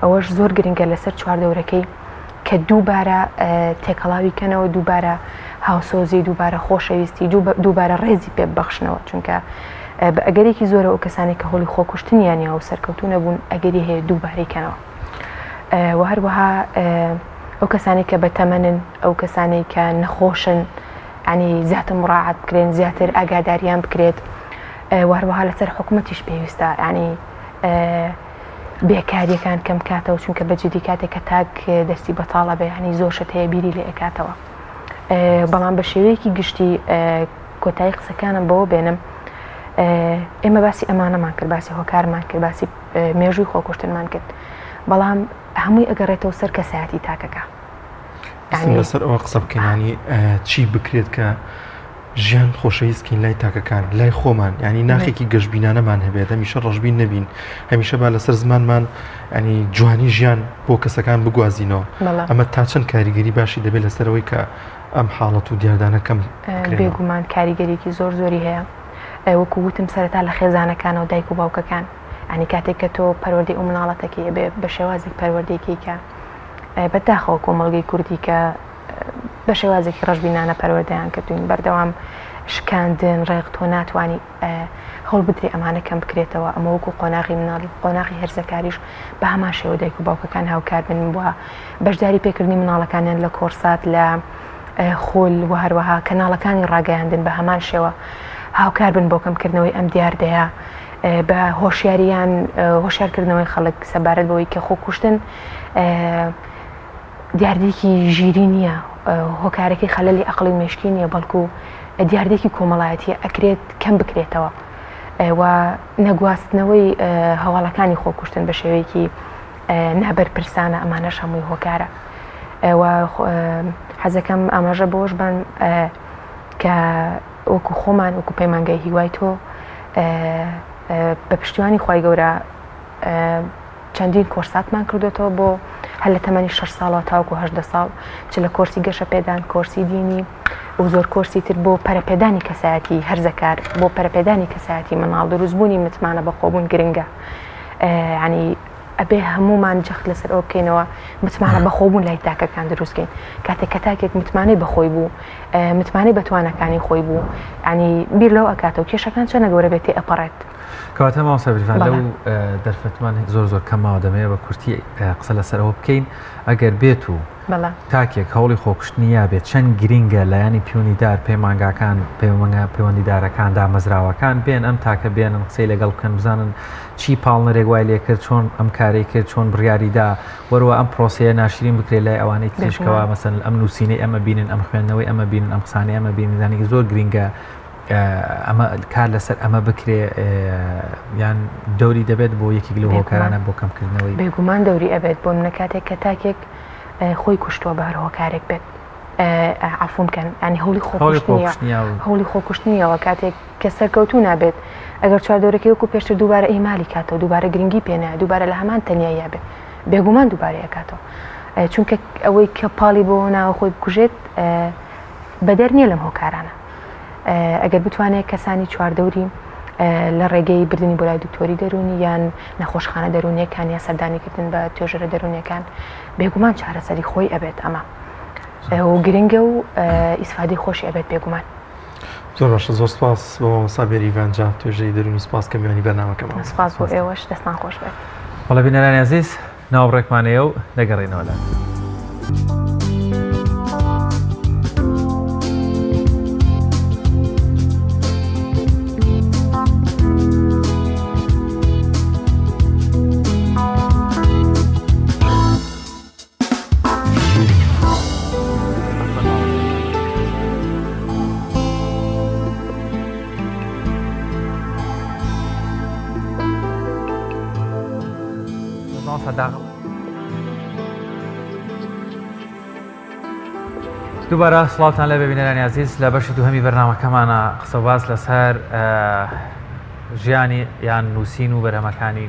ئەوەش زۆر گرنگە لەسەر چواردەورەکەی کە دووبارە تێکەڵاوی کەنەوە، دووبارە هاوسۆزی، دووبارە خۆشەویستی، دووبارە ڕێزی پێ ببەخشنەوە، چونکە بە ئەگەرێکی زۆرە ئەو کەسانی کە هۆڵی خۆکوشتنیانیا و سەرکەوتو نەبوون ئەگەری هەیە دووبارەی کەنەوە. و هەروەها ئەو کەسانی کە بەتەمەنن، ئەو کەسانی کە نەخۆشن، ینی زیاتر مڕاعات بکرێن، زیاتر ئاگاداریان بکرێت. و هەروەها لەسەر حکوومەتیش پێویستە، ینی بێکاریەکان کەم کاتەوە، چونکە بەجددی کاتێک کە تاک دەستی بەتاڵە بێ، ینی زۆر شت هەیە بیری لێ ئەکاتەوە. بەڵام بە شێوەیەکی گشتی کۆتایی قسەکانم بەوە بێنم، ئێمە باسی ئەمانەمان کرد، باسی هۆکارمان کرد، باسی مێژووی خۆکوشتنمان کرد، بەڵام هەمووی ئەگەڕێتەوە سەر کەسایەتی تاکەکە. لەسەر ئەوە قسە بکەینانی چی بکرێت کە ژیان خۆشەویستکەین لای تاکەکان، لای خۆمان، ینی ناخێکی گەشتبینانەمان هەبێت، هەمیشە ڕەشبین نەبین، هەمیشە با لەسەر زمانمان ینی جوانی ژیان بۆ کەسەکان بگوازینەوە. ئەمە تا چەند کاریگەری باشی دەبێت لەسەرەوەی کە ئەم حاڵەت و دیاردانەکەم بێگومان کاریگەریکی زۆری هەیە. وەکو وتم سەرەتا لە خێزانەکانەوە دایک و باوکەکان، ینی کاتێک کە تۆ پەروەردەی ئەو مناڵەتەکەی بێ بە شێوازێک پەروەردەیەکی کە بەداخەوە کۆمەڵگەی کوردی کە بە شێوازێکی ڕەشبینانە پەروەردەیان کردوین، بەردەوام شکاندن، ڕێغ تۆ ناتوانانی هەوڵ بدرێ ئەمانە کەم بکرێتەوە. ئەمە وەکو قۆناغی مناڵی، قۆناغی هەرزەکاریش بە هەمان شێوە دایک و باوکەکان هاوکار بن بووە بەشداری پێکردنی مناڵەکانیان لە کۆرسات، لە خۆل و هەروەها کەناڵەکانی ڕاگەیاندن بە هەمان شێوە هاوکار بن بۆ کەمکردنەوەی ئەم دیاردەیە، بە هۆشیاریان هۆشیارکردنەوەی خەڵک سەبارەت بەوەی کە خۆکوشتن دیاردێکی ژیری نییە، هۆکارێکی خەلەلی عەقڵی مێشکی نییە، بەڵکو دیاردێکی کۆمەڵایەتیە، ئەکرێت کەم بکرێتەوە و نەگواستنەوەی هەواڵەکانی خۆکوشتن بە شێوەیەکی نابەرپرسانە، ئەمانەش هەمووی هۆکارە. و حەزەکەم ئاماژە بۆش بن کە وەکو خۆمان، وەکو پەیمانگای هیوای تۆ بە پشتیوانی خوای گەورە چەندین کۆرساتمان کردوێتەوە بۆ هەر لە تەمەنی 6 ساڵەوە تاوەکو 18 ساڵ، چ لە کۆرسی گەشە پێدان، کۆرسی دینی و زۆر کۆرسی تر بۆ پەرەپێدانی کەسایەتی هەرزەکار، بۆ پەرەپێدانی کەسایەتی مناڵ، دروستبوونی متمانە بە خۆبوون گرنگە. ینی ئەبێ هەمومان جەخت لەسەر ئەو بکەینەوە متمانە بە خۆبوون لای تاکەکان دروستکەین. کاتێک کە تاکێک متمانەی بەخۆی بوو، متمانەی بە توانەکانی خۆی بوو، ینی بیر لەو ئەکاتەوە کێشەکان چەنە گەورە بێتی ئەپەڕێت. کەواتە مامۆستا بریڤان لەو دەرفەتمان زۆر کەماوە دەمەوێت بە کورتی قسە لەسەرەوە بکەین. ئەگەر بێت و تاکێک هەوڵی خۆکوشتنی یا بێت چەند گرینگە لایەنی پیونیدار، پەیمانگاکان، پەیوەندیدارەکان، دامەزراوەکان بێن ئەم تاکە بێنن قسەی لەگەڵ بکەن، بزانن چی پاڵنەرێک وای لێ کرد، چۆن ئەم کارەی کرد، چۆن بڕیاریدا، وەرەوە ئەم پرۆسەیە ناشرین بکرێت لای ئەوانەی تریشکەوە، مەسەن ئەم نووسینەی ئەمە بینن، ئەم خوێندنەوەی ئەمە بینن، ئەم قسانەی ئەمە بینن. زانێکی زۆر گرینگە ئەمە کار لەسەر ئەمە بکرێ، یان دەوری دەبێت بۆ یەکێک لەو هۆکارانە بۆ کەمکردنەوەی. بێگومان دەوری ئەبێت بۆ منە کاتێک کە تاکێک خۆی کوشتووە بە هەر هۆکارێک بێت، عەفو بکەن، ینی هەوڵی خۆکوشتنیەوە کاتێک کە سەرکەوتوو نابێت، ئەگەر چواردەورەکەی وەکو پێشتر دووبارە ئیمالی کاتەوە، دووبارە گرنگی پێنایە، دووبارە لە هەمان تەنیایە بێت، بێگومان دووبارە ئەکاتەوە چونکە ئەوەی کە پاڵی بۆ ناوە خۆی بکوژێت بەدەر نییە لەم هۆکارانە ئەگەر بتوانێت کەسانی چواردەوری لە ڕێگەی بردننی بۆ لای دکتۆری دەرونی یان نەخۆشخانە دەرونیەکان یا سەردانیکردن بە توێژەرە دەرونیەکان بێگومان چارەسەری خۆی ئەبێت ئەمە و گرنگە و ئیسفادەی خۆشی ئەبێت بێگومان زۆر باشە زۆر سپاس بۆ سابێری ڤانجا توێژەی دەرونی سپاس کە میوانی بەرنامەکەمان سپاس بۆ ئێوەش دەستان خۆش بێت وەڵە بینەرانی عەزیز ناوەڕێکمانەیە و دەگەڕێنەوە لە دووبارە سڵاوتان لە ببینەرانی عەزیز لە بەشی دووهەمی بەرنامەکەمانە قسە باس لەسەر ژیانی یان نووسین و بەرهەمەکانی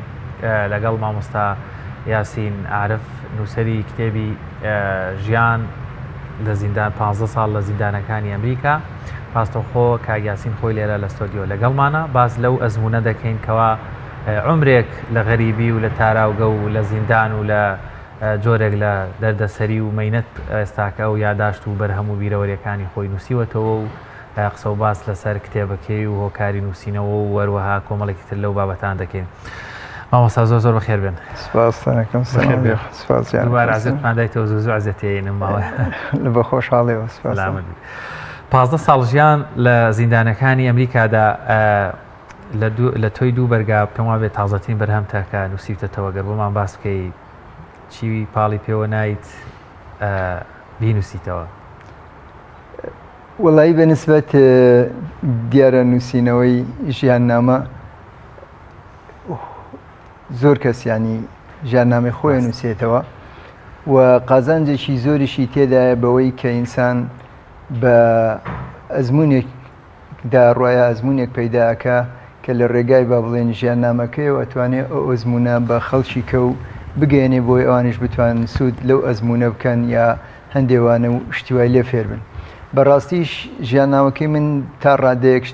لەگەڵ مامۆستا یاسین عارف نووسەری کتێبی ژیان لە زیندان 15 ساڵ لە زیندانەکانی ئەمریکا پاستۆخۆ کاک یاسین خۆی لێرە لە ستۆدیۆ لەگەڵمانە باز لەو ئەزمونە دەکەین کەوا عمرێک لە غەریبی و لە تاراوگە و لە زیندان و لە جۆرێک لە دەردەسەری و مەینەت ئێستاکە و یاداشت و بەرهەم و بیرەوەریەکانی خۆی نووسیوەتەوە و قسە و باس لەسەر کتێبەکەی و هۆکاری نووسینەوە و وەروەها کۆمەڵێکی تر لەو بابەتان دەکەین. مامۆستا زۆر زۆر بەخێر بێن. سپاسەکەم دووبارە عەزەتمان دایتەوە زوو عەزەتێنم ماوە لە بە خۆشحاڵیەوە سپاس. 15 ساڵ ژیان لە زیندانەکانی ئەمریکادا لە تۆی دوو بەرگا پێم وابێت تازەترین بەرهەمتە کە نووسیتەوە گەر بۆمان باس بکەی چی پاڵی پێوە نایت بینوسیتەوە؟ وەڵایی بەنسبەت دیارە نووسینەوەی ژیاننامە زۆر کەسیانی ژیاننامەی خۆی نووسێتەوە و قازانجێکی زۆریشی تێدایە بەوەی کە ئینسان بە ئەزمونێکدا ڕایە ئەزمونێک پەیداکە کە لە ڕێگای با بڵێن ژیاننامەکەیەوە ئەتوانێت ئەو ئەزمونە بە خەڵکی کە و بگەێنێ بۆی ئەوانش بتوان سوود لەو ئەزمونە بکەن یا هەندێوانە و شتیوای لێ فێر بن. بەڕاستیش ژیاننامەکەی من تا ڕادەیەک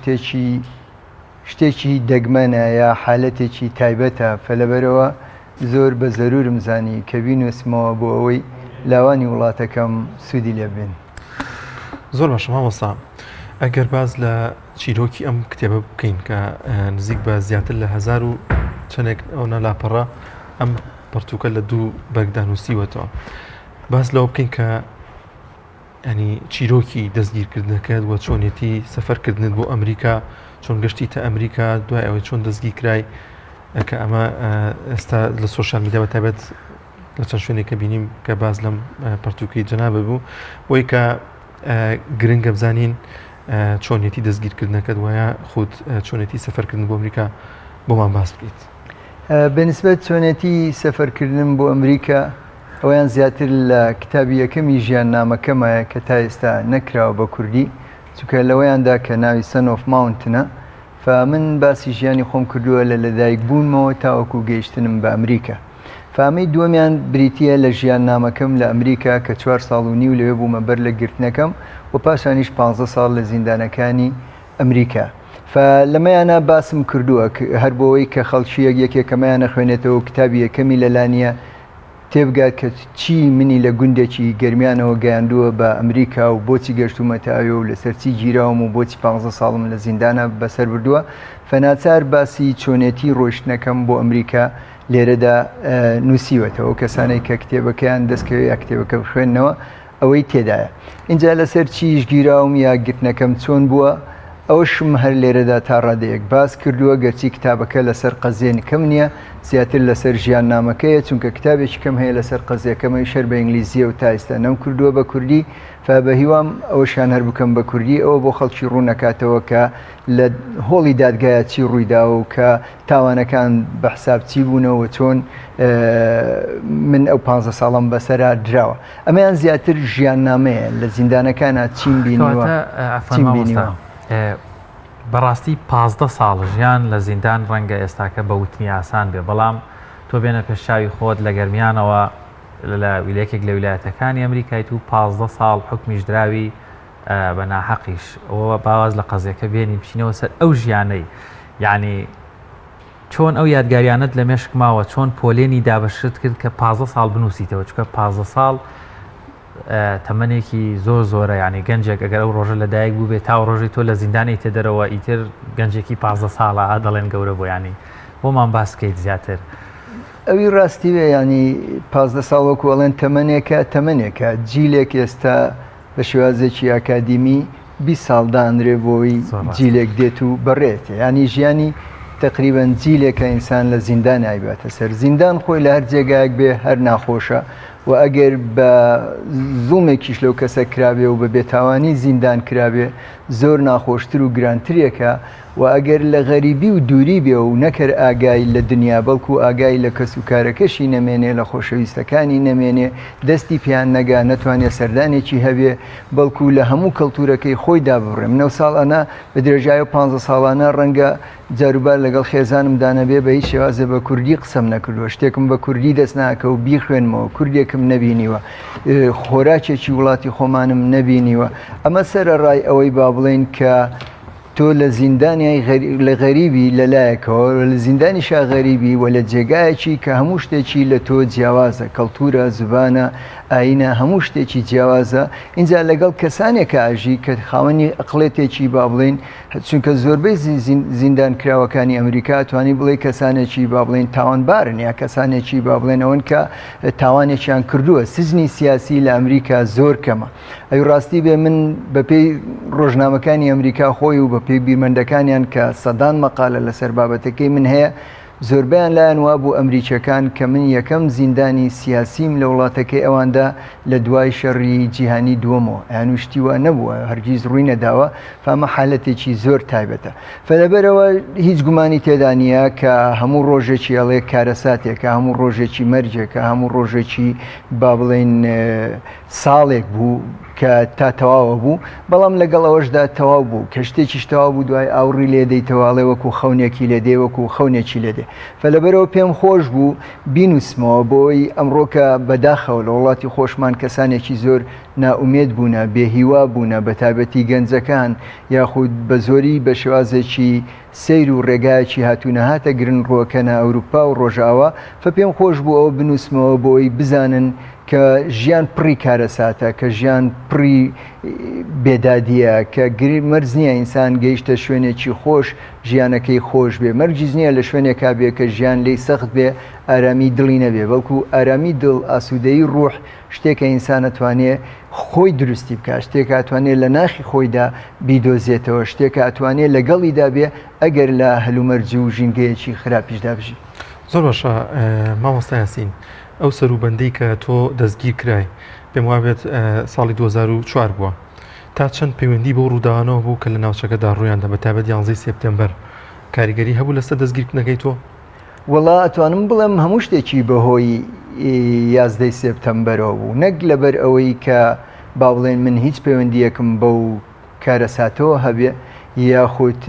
شتێکی دەگمەنە یا حالەتێکی تایبەتە فەلەبەرەوە زۆر بە زەرورم زانی کە بینوسمەوە بۆ ئەوەی لاوانی وڵاتەکەم سوودی لێ بێن. زۆر باشە مامۆستا ئەگەر باز لە چیرۆکی ئەم کتێبە بکەین کە نزیک بە زیاتر لە 1000 و چەندێک ئەوە لاپەڕە ئەم پەرتووکە لە دوو بەرگدا نووسیوەتەوە باز لەوە بکەین کە ینی چیرۆکی دەستگیرکردنەکەت وە چۆنێتی سەفەرکردنت بۆ ئەمریکا چۆن گەشتی تا ئەمریکا دوای ئەوەی چۆن دەستگیر کرای کە ئەمە ئێستا لە سۆشیال میدیا بەتایبەت لە چەند شوێنێکە بینیم کە باز لەم پەرتووکەی جەنابە بوو بۆی کە گرنگە بزانین چۆنێتی دەستگیرکردنەکەت وایە خودت چۆنێتی سەفەرکردن بۆ ئەمریکا بۆمان باس بکەیت. بەنسبەت چۆنێتی سەفەرکردن بۆ ئەمریکا ئەویان زیاتر لە کتابی یەکەمی ژیاننامەکەمایە کە تا ئێستا نەکراوە بە کوردی چونکە لەوەیاندا کە ناوی سن ئۆف ماونتنە فمن باسی ژیانی خۆم کردووە لە لەدایک بوونمەوە تاوەکو گەیشتنم بە ئەمریکا. فامەی دووەمیان بریتە لە ژیاننامەکەم لە ئەمریکا کە 4 ساڵ و نیو لەوێ بوومە بەر لە گرتنەکەم و پاشانیش 15 ساڵ لە زیندانەکانی ئەمریکا. لەمەیانە باسم کردووە هەر بۆەوەی کە خەڵکیەک یەکێکەمەیانە خوێنێتەوە کتابی یەکەمی لەلانیە تێبگات کە چی منی لە گوندێکی گەرمیانەوە گەیاندووە بە ئەمریکا و بۆچی گەشتومەتەوە و لەسەرچی گیراوم و بۆچی 15 ساڵم لە زیندانە بەسەر بردووە فەناچار باسی چۆنێتی ڕۆیشتنەکەم بۆ ئەمریکا لێرەدا نووسیوەتەوە کەسانێک کە کتێبەکەیان دەستکەوێت یا کتێبەکە بخوێننەوە ئەوەی تێدایە. اینجا لەسەر چیش گیراوم یا گرتنەکەم چۆن بووە ئەوشم هەر لێرەدا تا ڕادەیەک باس کردووە گەرچی کتابەکە لەسەر قەزیێنی کەم نییە زیاتر لەسەر ژیان نامەکەیە چونکە کتابێکی کەم هەیە لەسەر قەزیەکەمەی شەر بە ئینگلیزیە و تا ئێستا نەم کردووە بە کوردی فبە هیوام ئەوەشیان هەر بکەم بە کوردی ئەوە بۆ خەڵکی ڕوونەکاتەوە کە لە هۆڵی دادگایە چی ڕوویداوە و کە تاوانەکان بە حساب چی بوونەوە چۆن من ئەو 15 ساڵم بەسەرا دراوە. ئەمەیان زیاتر ژیان نامەیە لە زیندانەکانە چیم بینیوە چیم بینیوە. بەڕاستی 15 ساڵ ژیان لە زیندان ڕەنگە ئێستاکە بە وتنی ئاسان بێ بەڵام تۆ تۆ بێنە پێشاوی خۆت لە گەرمیانەوە لە ویلەیەکێک لە ویلایەتەکانی ئەمریکای و 15 ساڵ حکمیش دراوی بە ناحەقیش ئەوە باواز لە قەزیەکە بێنی بچینەوە سەر ئەو ژیانەی یعنی چۆن ئەو یادگاریانت لە مێشک ماوە چۆن پۆلێنی دابەشت کرد کە 15 ساڵ بنووسیتەوە چکە 15 ساڵ تەمەنێکی زۆرە ینی گەنجێک ئەگەر ئەو ڕۆژە لەدایک بوو بێت تا ڕۆژی تۆ لە زیندانی تێدەرەوە ئیتر گەنجێکی 15 ساڵە دەڵێن گەورە بۆ ینی بۆمان باسکەیت زیاتر ئەوی ڕاستی وێ ینی 15 ساڵوەکو ئەڵێن تەمەنێکە جیلێک ئێستا بە شێوازێکی ئاکادیمی 20 ساڵدانرێ بۆی جیلێک دێت و بەڕێت ینی ژیانی تقریبان جیلێکە ئینسان لە زیندان ئایباتە سەر زیندان خۆی لە هەر جێگایەک بێ هەر ناخۆشە و ئەگەر بە زوومێکیش لەو کەسە کرابێ و بە بێتاوانی زیندان کرابێ زۆر ناخۆشتر و گرانترێکە و ئەگەر لە غەریبی و دووری بێ و نەکرد ئاگای لە دنیا بەڵکو و ئاگای لە کەس و کارەکەشی نەمێنێ لە خۆشەویستەکانی نەمێنێ دەستی پیان نەگا نەتوانێت سەردانێکی هەبێ بەڵکو لە هەموو کەلتورەکەی خۆی دابڕێ منە ساڵانە بە درێژای و 15 ساڵانە ڕەنگە جاروبار لەگەڵ خێزانم دانەبێ بە هیچ شێوازە بە کوردی قسەم نەکردووە شتێکم بە کوردی دەست ناکە و بیخوێنمەوە کوردێکم نەبینیوە خۆراکێکی وڵاتی خۆمانم نەبینیوە ئەمە سەرەڕای ئەوەی با بڵێن کە تۆ لە زیندانی لە غەریبی لەلایەکەوە لە زیندانیشا غەریبی و لە جێگایەکی کە هەموو شتێکی لە تۆ جیاوازە کەلتورە زبانە ئاینە هەموو شتێکی جیاوازە اینجا لەگەڵ کەسانێکە ئاژی کە خاوەنی ئەقڵێتێکی با بڵێن چونکە زۆربەی زیندان کراوەکانی ئەمریکا توانی بڵێ کەسانێکی با بڵێن تاوانبارن یا کەسانێکی با بڵێن ئەوەن کە تاوانێکیان کردووە سزنی سیاسی لە ئەمریکا زۆر کەمە ئەی ڕاستی بێ من بەپێی ڕۆژنامەکانی ئەمریکا خۆی و بەپێی بیرمەندەکانیان کە سەدان مەقالە لەسەر بابەتەکەی من هەیە زۆربیان لایەن وا بوو ئەمریکەکان کە من یەکەم زیندانی سیاسیم لە وڵاتەکەی ئەواندا لە دوای شەڕی جیهانی دووەمەوە یانوشتی وە نەبووە هەرگیز ڕووی نەداوە فەمە حالەتێکی زۆر تایبەتە فەلەبەرەوە هیچ گومانی تێدا نییە کە هەموو ڕۆژێکی ئەڵێ کارەساتێکە هەموو ڕۆژێکی مەرجێکە هەموو ڕۆژێکی با بڵێن ساڵێک بوو کە تا تەواوە بوو بەڵام لەگەڵ ئەوەشدا تەواو بوو کە شتێکیش تەواو بوو دوای ئاوڕی لێدەیتەواڵێ وەکو خەونێکی لێدێ وەکو خەونێکی لێدێ فەلەبەرەوە پێم خۆش بوو بینوسمەوە بۆی ئەمڕۆکە بەداخەوە لە وڵاتی خۆشمان کەسانێکی زۆر ناومێت بوونە بێهیوا بوونە بە تایبەتی گەنجەکان یاخود بە زۆری بە شێوازێکی سیر و ڕێگایەکی هاتوونەهاتە گرن ڕۆکەنە ئەوروپا و ڕۆژاوە فە پێم خۆش بوو ئەوە بنووسمەوە بۆی بزانن کە ژیان پڕی کارەساتە کە ژیان پڕی بێدادیە کە مەرج نییە ئینسان گەیشتە شوێنێکی خۆش ژیانەکەی خۆش بێ مەرجیز نییە لە شوێنێکا بێ کە ژیان لی سەخت بێ ئارامی دڵی نەبێ بەڵکو ئارامی دڵ ئاسوودەی ڕوح شتێکە ئینسان ئەتوانێ خۆی دروستی بکە شتێک ئەتوانێت لە ناخی خۆیدا بیدۆزێتەوە شتێکە ئەتوانێت لەگەڵیدا بێ ئەگەر لە هەلومەرج و ژینگەیەکی خراپیشدا بژی زۆر باشە مامۆستا یاسین ئەو سەروبەندی کە تۆ دەستگیر کرای پێم وابێت ساڵی 2004 بووە تا چەند پەیوەندی بۆ ڕووداوانەوە بوو کە لە ناوچەکەدا ڕوویاندا بە تایبەت 11 سپتێمبەر کاریگەری هەبوو لەسەر دەستگیرکردنەکەی تۆ وەڵا ئەتوانم بڵێم هەموو شتێکی بەهۆی 11 سپتەمبەرەوە بوو نەک لەبەر ئەوەی کە با بڵێن من هیچ پەیوەندیەکم بەو کارەساتەوە هەبێ یاخود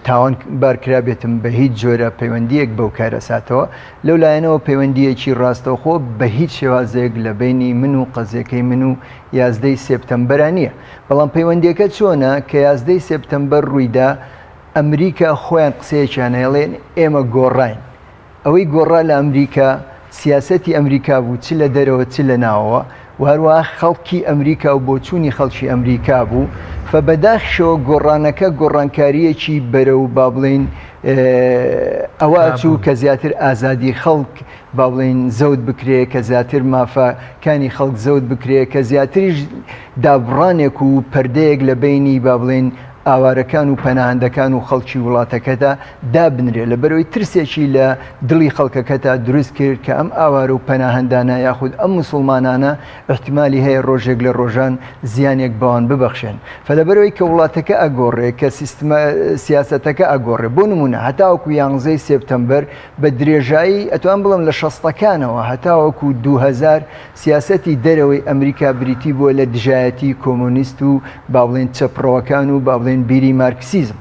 تاوان بارکرابێتم بە هیچ جۆرە پەیوەندیەک بەو کارەساتەوە لەو لایەنەوە پەیوەندیەکی ڕاستەوخۆ بە هیچ شێوازێک لە بینی من و قەزیەکەی من و 11 سپتەمبەرە نییە بەڵام پەیوەندیەکە چۆنە کە 11 سپتەمبەر ڕوویدا ئەمریکا خۆیان قسەیەکیانەڵێن ئێمە گۆڕاین ئەوەی گۆڕا لە ئەمریکا سیاسەتی ئەمریکا بوو چ لە دەرەوە چ لە ناوەوە وهروە خەڵکی ئەمریکا و بۆچوونی خەڵکی ئەمریکا بوو فە بەداخشەوە گۆڕانەکە گۆڕانکاریەکی بەرە و با بڵێن ئەوە چوو کە زیاتر ئازادی خەڵک با بڵێن زەوت بکرێ کە زیاتر مافەکانی خەڵک زەوت بکرێ کە زیاتریش دابڕانێک و پەردەیەک لە بینی با بڵێن ئاوارەکان و پەناهەندەکان و خەڵکی وڵاتەکەدا دابنرێ لە بەرەوەی ترسێکی لە دڵی خەڵکەکەتا دروست کرد کە ئەم ئاوارە و پەناهەندانە یاخود ئەم مسلمانانە احتیمالی هەیە ڕۆژێک لە ڕۆژان زیانێک بەوان ببەخشێن فلەبەرەوەی کە وڵاتەکە ئەگۆڕێ کە سیاسەتەکە ئەگۆڕێ بۆ نمونە هەتاوەکو 11 سپتەمبەر بە درێژایی ئەتوان بڵم لە 60ەکانەوە هەتاوەکو 2000 سیاسەتی دەرەوەی ئەمریکا بریتی بووە لە دژایەتی کۆمۆنیست و با بڵێن چەپڕەوەکان و با بڵێن بڵێن بیری مارکسیزم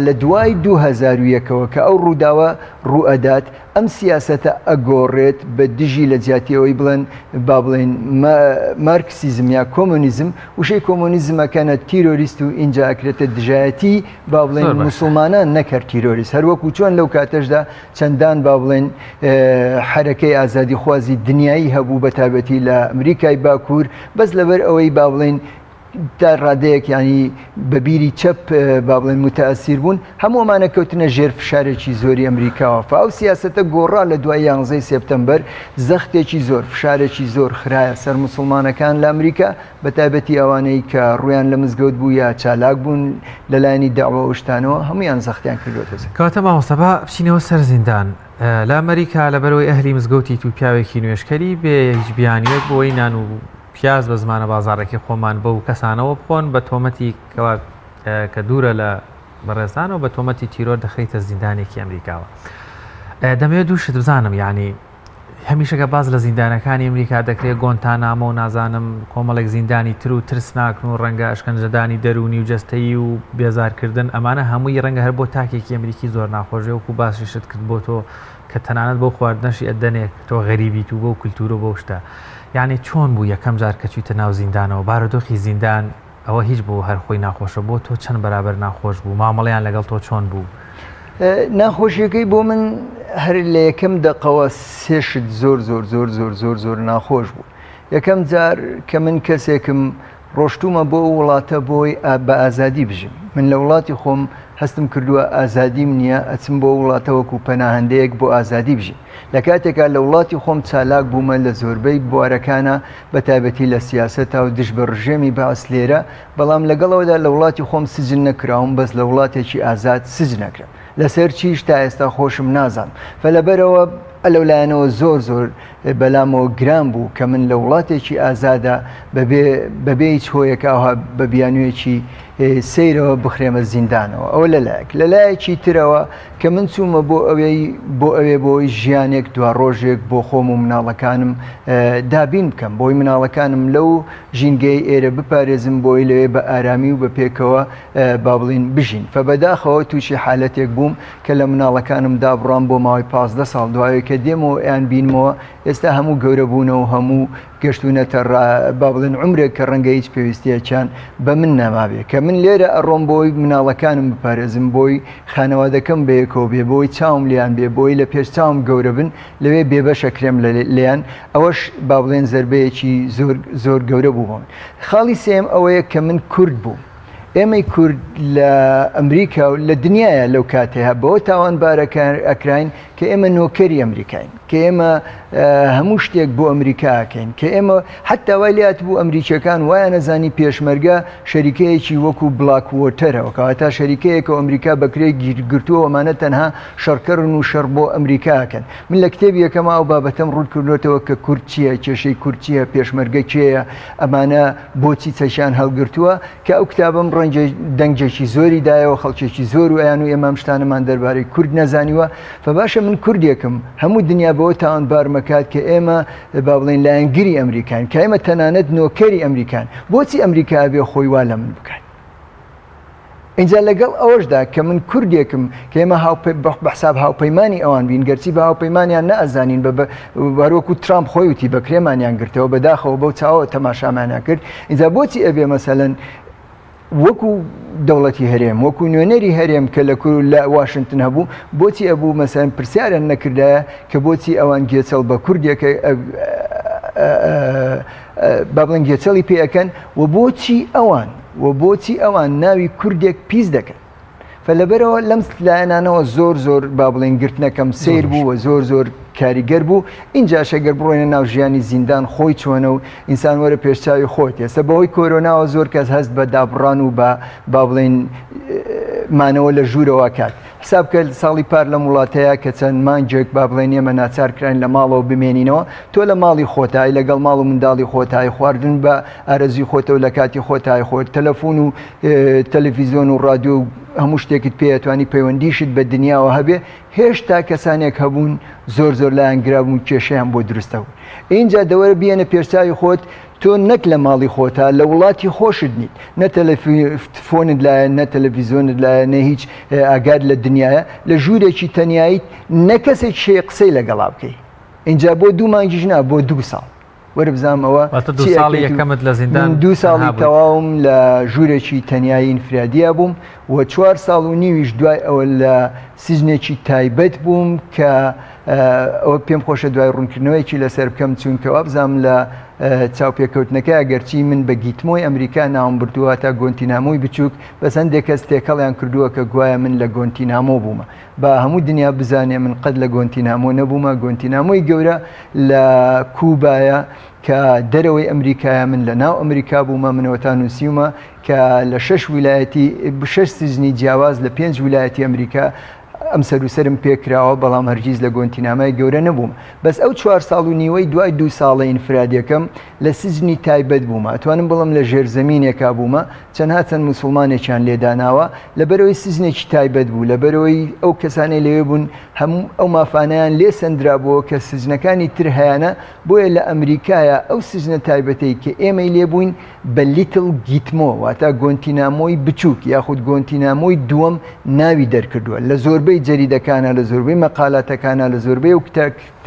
لە دوای 2001ەوە کە ئەو ڕووداوە ڕوئەدات ئەم سیاسەتە ئەگۆڕێت بە دژی لە جیاتیەوەی بڵێن با بڵێن مارکسیزم یا کۆمۆنیزم وشەی کۆمۆنیزمەکەنە تیرۆریست و اینجا ئەکرێتە دژایەتی با بڵێن موسڵمانان نەکرد تیرۆریست هەروەکو چۆن لەو کاتەشدا چەندان با بڵێن حرەکەی ئازادی خوازی دنیایی هەبوو بە تایبەتی لە ئەمریکای باکوور بەس لەبەر ئەوەی با بڵێن تا ڕادەیەک ینی بەبیری چەپ با بڵێن متەئەسیر بوون هەمووەمانە کەوتنە ژێر فشارێکی زۆری ئەمریکاوە ئەو سیاسەتە گۆڕا لە دوای 11 سێپتەمبەر زەختێکی زۆر فشارێکی زۆر خرایە سەر موسڵمانەکان لە ئەمریکا بە تایبەتی ئەوانەی کە ڕویان لە مزگەوت بوو یا چالاک بوون لەلایەنی داوا شتانەوە هەمویان زەختیان کردوێتە کەواتە ماوەسەبا بچینەوە سەر زیندان لە ئەمریکا لەبەرەوەی ئەهلی مزگەوتی تو پیاوێکی نوێشکەری بێ هیچ بیانیەک بۆی نان و پیاز بە زمانە بازارێکی خۆمان بە و کەسانەوە بخۆن بە تۆمەتی کە دوورە لە بەڕێزانەوە بە تۆمەتی تیرۆر دەخەیتە زیندانێکی ئەمریکاوە دەمەوێت دووشت بزانم ینی هەمیشەکە باز لە زیندانەکانی ئەمریکا دەکرێت گۆنتانامە و نازانم کۆمەڵێک زیندانی تر و ترسناکن و ڕەنگە ئەشکەنجەدانی دەرونی و جەستەیی و بێزارکردن ئەمانە هەمووی ڕەنگە هەر بۆ تاکێکی ئەمریکی زۆر ناخۆشێ وەکو باشیشت کرد بۆ تۆ کە تەنانەت بۆ خواردنەشی ئەدەنێک تۆ غەریبیت و بۆ کولتورە بۆ شتە یعنی چۆن بوو یەکەم جار کە چوویتە ناو زیندانەوە بارودۆخی زیندان ئەوە هیچ بۆ هەر خۆی ناخۆشە بۆ تۆ چەند بەرابەر ناخۆش بوو مامەڵەیان لەگەڵ تۆ چۆن بوو ناخۆشیەکەی بۆ من هەر لە یەکەم دەقەوە سێشت زۆر زۆر زۆر زۆر زۆر زۆر ناخۆش بوو یەکەم جار کە من کەسێکم ڕۆشتومە بۆ وڵاتە بۆی بە ئازادی بژیم من لە وڵاتی خۆم هەستم کردووە ئازادیم نییە ئەچم بۆ وڵاتەوەکو پەناهەندەیەک بۆ ئازادی بژیم لە کاتێکا لە وڵاتی خۆم چالاک بوومە لە زۆربەی بوارەکانە بە تایبەتی لە سیاسەتا و دش بە ڕژێمی باس لێرە بەڵام لەگەڵەوەدا لە وڵاتی خۆم سجن نەکراوم بەس لە وڵاتێکی ئازاد سجن نەکرم لەسەر چیش تا ئێستا خۆشم نازانم فلەبەرەوە ئەلەولایەنەوە زۆر زۆر بەلامەوە گران بوو کە من لە وڵاتێکی ئازادە بەبێ هیچ هۆیەکەوە بە بیانوێکی سیرەوە بخرێمە زیندانەوە ئەوە لەلایەک لەلایەکی ترەوە کە من چوومە بۆ بۆی ژیانێک دوا ڕۆژێک بۆ خۆم و مناڵەکانم دابین بکەم بۆی مناڵەکانم لەو ژینگەی ئێرە بپارێزم بۆی لەوێ بە ئارامی و بە پێکەوە با بڵین بژین فبەداخەوە تووشی حالەتێک بووم کە لە مناڵەکانم دابڕام بۆ ماوەی 15 ساڵ دوایە کە دێمەوە ئەیان بینمەوە ئێستا هەموو گەورە بوونەوە هەموو گەشتونەتە با بڵێن عمرێک کە ڕەنگە هیچ پێویستیەکیان بە من نەمابێ کە من لێرە ئەڕۆم بۆی مناڵەکانم بپارێزم بۆی خانەوادەکەم بەیەکەوە بێ بۆی چاوم لیان بێ بۆی لە پێش چاوم گەورە بن لەوێ بێبەشە کرێم لیان ئەوەش با بڵێن زەربەیەکی زۆر گەورە بوو خاڵی سێم ئەوەیە کە من کورد بوو ئێمەی کورد لە ئەمریکا و لە دنیاە لەو کاتەیە بەوە تاوانبارەکان ئەکراین کە ئێمە نۆکەری ئەمریکاین کە ئێمە هەموو شتێک بۆ ئەمریکاکەین کە ئێمە حتا وایلات بوو ئەمریکیەکان وایە نەزانی پێشمەرگە شەریکەیەکی وەکو بلاک وۆتەرەوە کەواتە شەریکەیەکە ئەمریکا بەکرێ گرتووە ئەمانە تەنها شەڕکەرن و شەڕ بۆ ئەمریکاکەن من لە کتێبی یەکەمە ئەو بابەتەم ڕوود کردوێتەوە کە کورد چییە کێشەی کورد چییە پێشمەرگە کێیە ئەمانە بۆچی چەشیان هەڵگرتووە کە ئەو کتابم ڕەنجە دەنگێکی زۆری دایەوە خەڵکێکی زۆر و ئەیان و ئێمام شتانەمان دەربارەی کورد نەزانیوە فباشە من کوردێکم هەموو دنیا بەوە تاوانبارمەکات کە ئێمە با بڵێن لایەنگری ئەمریکان کە ئێمە تەنانەت نۆکەری ئەمریکان بۆچی ئەمریکا بێ خۆی وا لە من بکات اینجا لەگەڵ ئەوەشدا کە من کوردێکم کە ئێمە بەحساب هاوپەیمانی ئەوان بین گەرچی بە هاوپەیمانیان نەئەزانین بەروەکو ترامپ خۆی وتی بەکرێمانیان گرتەوە بەداخەوە بەو چاوە تەماشامانیان کرد اینجا بۆچی ئەبێ مەسەلەن وەکو دەوڵەتی هەرێم وەکو نوێنەری هەرێم کە لە واشنگتن هەبوو بۆچی ئەبوو مەسەن پرسیارن نەکردایە کە بۆچی ئەوان گێچەڵ بە کوردێکە با بڵێن گێچەڵی پێەکەن و بۆچی ئەوان ناوی کوردێک پیس دەکەن فلەبەرەوە لەم لایەنانەوە زۆر با بڵێن گرتنەکەم سیر بوو و زۆر کاریگەر بوو اینجا شەگەر بڕۆینە ناو ژیانی زیندان خۆی چۆنە و ئینسان وەرە پێشچاوی خۆت ئێستا بەهۆی کۆرۆناوە زۆر کەس هەست بە دابڕان و با بڵێن مانەوە لە ژوورەوە کات حساب کرد ساڵی پار لە وڵاتەیە کە چەند مانجێک با بڵێن ئێمە ناچار کراین لە ماڵەوە بمێنینەوە تۆ لە ماڵی خۆتایی لەگەڵ ماڵ و منداڵی خۆتایی خواردن بە ئارەزوی خۆتەوە لە کاتی خۆتایی خۆت تەلەفۆن و تەلەڤیزیۆن و ڕادیۆ و هەموو شتێکت پێتوانی پەیوەندیشت بە دنیاوە هەبێ هێشتا کەسانێک هەبوون زۆر لایەنگرابوون کێشەیان بۆ دروستە بوو اینجا دەوەرە بێنە پێشچاوی خۆت تۆ نەک لە ماڵی خۆتە لە وڵاتی خۆشت نیت نە تەلەفۆنت لایە نە تەلەڤیزۆنت لایە نە هیچ ئاگاد لە دنیاە لە ژوورێکی تەنیاییت نە کەسێک شێ قسەی لەگەڵا بکەی اینجا بۆ 2 مانگیش نا بۆ 2 ساڵ وەربزانمەوە 2 ساڵی یەکەمت لە زیندان 2 ساڵی تەواوم لە ژوورێکی تەنیایی ئینفرادیە بووم و 4 ساڵ و نیویش دوای ئەوە لە سیزنێکی تایبەت بووم کە ئەوە پێم خۆشە دوای ڕوونکردنەوەیکی لەسەر بکەم چونکەوە بزانم لە چاوپێکەوتنەکە ئەگەرچی من بە گیتمۆی ئەمریکا ناوم بردووە تا گۆنتینامۆی بچووک بەسەندێک کەس تێکەڵیان کردووە کە گوایە من لە گۆنتینامۆ بوومە با هەموو دنیا بزانێ من قەت لە گۆنتینامۆ نەبوومە گۆنتینامۆی گەورە لە کوبایە کە دەرەوەی ئەمریکایە من لە ناو ئەمریکا بوومە منەوەتا نووسیومە کە لە 6 ویلایەتی 6 سیزنی جیاواز لە 5 ویلایەتی ئەمریکا ئەم سەروسرم پێکراوە بەڵام هەرگیز لە گۆنتینامای گەورە نەبووم بەس ئەو 4 ساڵ و نیوەی دوای 2 ساڵە ئینفرادیەکەم لە سیزنی تایبەت بوومە ئەتوانم بڵم لە ژێرزەمینێکا بوومە چەند موسڵمانێکیان لێداناوە لەبەرەوەی سیزنێکی تایبەت بوو لەبەرەوەی ئەو کەسانەی لەوێ بوون هەموو ئەو مافانیان لێ سندرابووە کە سیزنەکانی تر هەیەە بۆیە لە ئەمریکایە ئەو سیزنە تایبەتەی کە ئێمەی لێبووین بە لیتل گیتمۆ واتە گۆنتینامۆی بچووک یاخود گۆنتینامۆی دووەم ناوی دەرکردووە لە زۆربەی جەریدەکانە لە زۆربەی مەقالاتەکانە لە زۆربەی و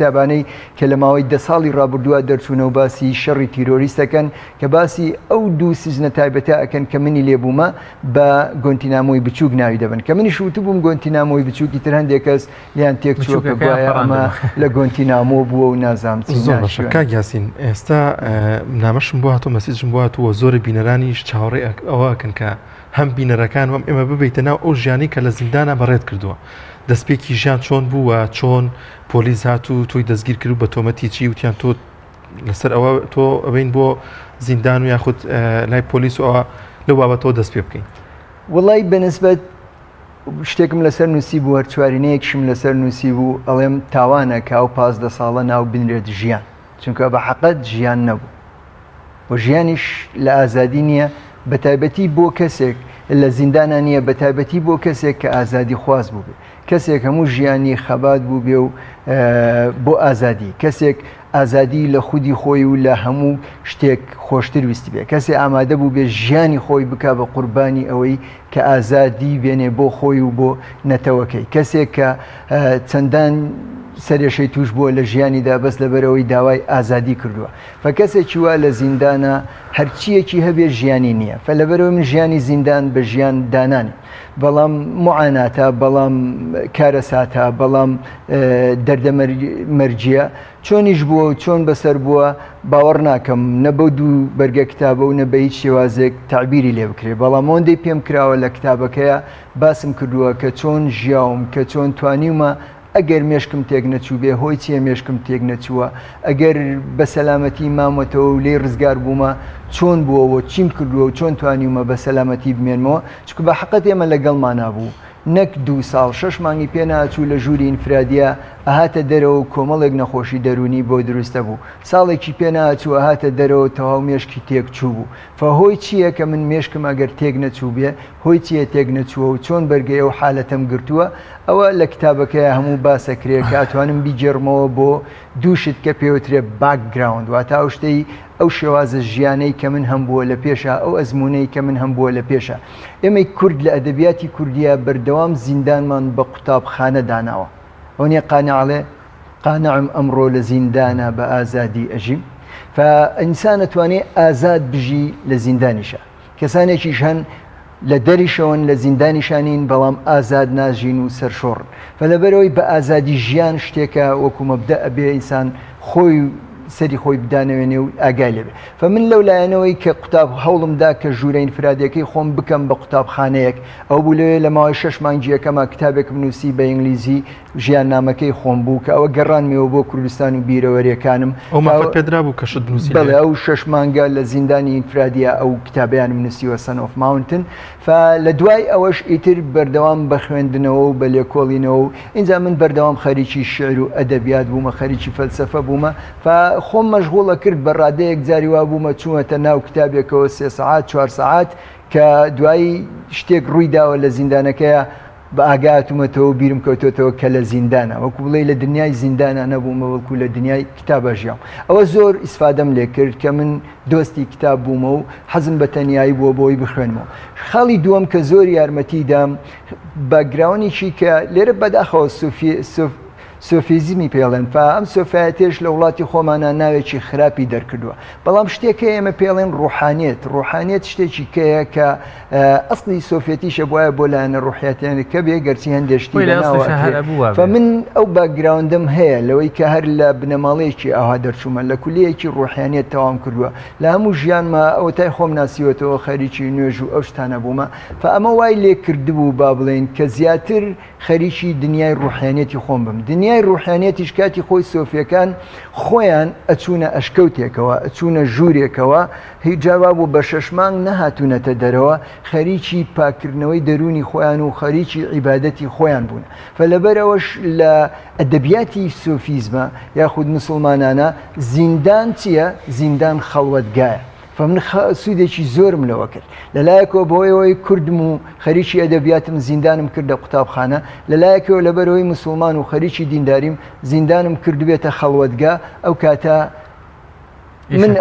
کتابانەی کە لە ماوەی 10 ساڵی ڕابردووە دەرچوونە و باسی شەڕی تیرۆریستەکەن کە باسی ئەو 2 سیزنە تایبەتە ئەکەن کە منی لێبوومە بە گۆنتینامۆی بچووک ناوی دەبن کە منی شوتو بووم گۆنتینامۆی بچووکی تر هەندێک کەس لیان تێک چووە کە گوایە ئەمە لە گۆنتینامۆ بووە و نازام یاسین ئێستا نامەشم بۆ هاتۆ مەسیجم بۆ هاتووە زۆر بینەرانیش چاوەڕێ ئەوەکەن کە هەم بینەرەکان وەم ئێمە ببیتە ناو ئەو ژیانی کە لە زیندانە بەڕێت کردووە دەستپێکی ژیان چۆن بووە چۆن پۆلیس هاتوو تۆی دەستگیر کرد بە تۆمەتی چی وتیان تۆ لەسەر ئەوە تۆ ئەبین بۆ زیندان و یاخود لای پۆلیس و ئەوە لەو بابەتەوە دەست پێ بکەین وڵی بەنسبەت شتێکم لەسەر نووسی بوو هەر چوارینەیەکشم لەسەر نووسی بوو ئەڵێم تاوانە کە ئەو 15 ساڵە ناو بنرێت ژیان چونکە بە حەقەت ژیان نەبوو و ژیانیش لە ئازادی نییە بە تایبەتی بۆ کەسێک لە زیندانە نییە بە تایبەتی بۆ کەسێک کە ئازادی خواز بوو بێ کەسێک هەموو ژیانی خەبات بوو بێ و بۆ ئازادی کەسێک ئازادی لە خودی خۆی و لە هەموو شتێک خۆشتر ویستی بێ کەسێک ئامادە بوو بێ ژیانی خۆی بکە بە قوربانی ئەوەی کە ئازادی بێنێ بۆ خۆی و بۆ نەتەوەکەی کەسێک کە چەندان سەرێشەی توش بووە لە ژیانیدا بەس لەبەرەوەی داوای ئازادی کردووە فکەسێکی وا لە زیندانە هەرچیەکی هەبێ ژیانی نییە فلەبەرەوەی من ژیانی زیندان بە ژیان دانانی بەڵام معاناتە بەڵام کارەساتە بەڵام دەردەمەرجیە چۆنیش بووە و چۆن بەسەر بووە باوەڕ ناکەم نە بەو دوو بەرگە کتابە و نە بە هیچ شێوازێک تعبیری لێ بکرێت بەڵام ئەوەندەی پێم کراوە لە کتابەکەیە باسم کردووە کە چۆن ژیاوم کە چۆن توانیمە ئەگەر مێشکم تێک نەچوو بێ هۆی چیە مێشکم تێک نەچووە ئەگەر بە سەلامەتی مامەتەوە و لێ ڕزگار بوومە چۆن بووەوە چیم کردووە و چۆن توانیمە بە سەلامەتی بمێنمەوە چکە بە حەقەت ئێمە لەگەڵمان نابوو نەک 2 ساڵ 6 مانگی پێ ناچوو لە ژووری ئینفرادیە ئەهاتە دەرەوە و کۆمەڵێک نەخۆشی دەرونی بۆ دروستە بوو ساڵێکی پێ ناچوو ئەهاتە دەرەوە تەواو مێشکی تێک چوو بوو فهۆی چییە کە من مێشکم ئەگەر تێک نەچوو بێ هۆی چیە تێک نەچووە و چۆن بەرگەی ئەو حالەتەم گرتووە ئەوە لە کتابەکەی هەموو باسەکرێت کە ئەتوانم بیجێڕمەوە بۆ دووشت کە پێوترێ باکگراوند واتە ئەو شتەی ئەو شێوازە ژیانەی کە من هەم بووە لە پێشە ئەو ئەزمونەی کە من هەم بووە لە پێشە ئێمەی کورد لە ئەدەبیاتی کوردیە بەردەوام زیندانمان بە قوتابخانە داناوە ئەو نیە قانعڵێ قانعم ئەمڕۆ لە زیندانە بە ئازادی ئەژیم فئینسان ئەتوانێت ئازاد بژی لە زیندانیشە کەسانێکیش هەن لە دەریشەوەن لە زیندانیشانین بەڵام ئازاد ناژین و سەرشۆڕن فلەبەرەوەی بە ئازادی ژیان شتێکە وەکو مەبدە ئەبێ ئینسان خۆی سەری خۆی بدانەوێنێ و ئاگای لێبێ فمن لەو لایەنەوەی کە قوتاب هەوڵمدا کە ژوورە ئینفرادیەکەی خۆم بکەم بە قوتابخانەیەک ئەو بوو لەوێ لە ماوەی 6 مانگی یەکەمە کتابێک بنووسی بە ئینگلیزی ژیان نامەکەی خۆم بوو کە ئەوە گەڕانمەوە بۆ کوردستان و بیرەوەریەکانم ئەو پێدرا بوو کە شت بنووسی بەڵێ ئەو 6 مانگە لە زیندانی ئینفرادیە ئەو کتابیان بنووسیوە سن ئۆف ماونتن لە دوای ئەوەش ئیتر بەردەوام بە خوێندنەوە و بە لێکۆڵینەوە و اینجا من بەردەوام خەریکی شعر و ئەدەبیات بوومە خەریکی فەلسەفە بوومە خۆم مەشغوڵە کرد بە ڕادەیەک جاری وا بوومە چوومەتە ناو کتابێکەوە 3 ساعات 4 ساعات کە دوایی شتێک ڕووی داوە لە زیندانەکەیە بە ئاگاتومەتەوە بیرم کەوتێتەوە کە لە زیندانە وەکو بڵێ لە دنیای زیندانە نەبوومە وەکو لە دنیای کتابە ژیام ئەوە زۆر ئیسفادەم لێ کرد کە من دۆستی کتاب بوومە و حەزم بە تەنیایی بۆ بۆی بخوێنمەوە خەڵی دووەم کە زۆر یارمەتیدام باگراونێکی کە لێرە بەداخەوە سۆفیزمی پێڵێن ئەم سۆفایەتێش لە وڵاتی خۆمانە ناوێکی خراپی دەرکردووە بەڵام شتێکە ئێمە پێڵێن ڕوحانیت شتێکی کەیە کە ئەسڵی سۆفێتیشە بواە بۆ لایەنە ڕوحیاتیانە کە بێ گەرچی هەندێشتی من ئەو باگراوندم هەیە لەوەی کە هەر لە بنەماڵەیەکی ئاها دەرچوومە لە کولیەکی ڕوحانیت تەواو کردووە لە هەموو ژیانمە ئەو تای خۆم ناسیوەتەوە خەریکی نوێژ و ئەو شتانە بوومە ئەمە وای لێ کردبوو با بڵێن کە زیاتر خەریکی دنیای ڕوحانیەتی خۆم بم دنیای ڕوحانیەتیش کاتی خۆی سۆفیەکان خۆیان ئەچوونە ئەشکەوتێکەوە ئەچوونە ژوورێکەوە هیچ جاوا بوو بە 6 مانگ نەهاتوونەتە دەرەوە خەریکی پاکردنەوەی دەرونی خۆیان و خەریکی عیبادەتی خۆیان بوون فلەبەرەوەش لە ئەدەبیاتی سۆفیزمە یاخود مسلمانانە زیندان چییە؟ زیندان خەڵوەتگایە فمن سوودێکی زۆرم لەوە کرد لەلایەکەوە بۆیەوەی کوردم و خەریکی ئەدەبیاتم زیندانم کردە قوتابخانە لەلایەکەوە لەبەرەوەی مسلمان و خەریکی دینداریم زیندانم کردبێتە خەڵوەتگا ئەو کاتە من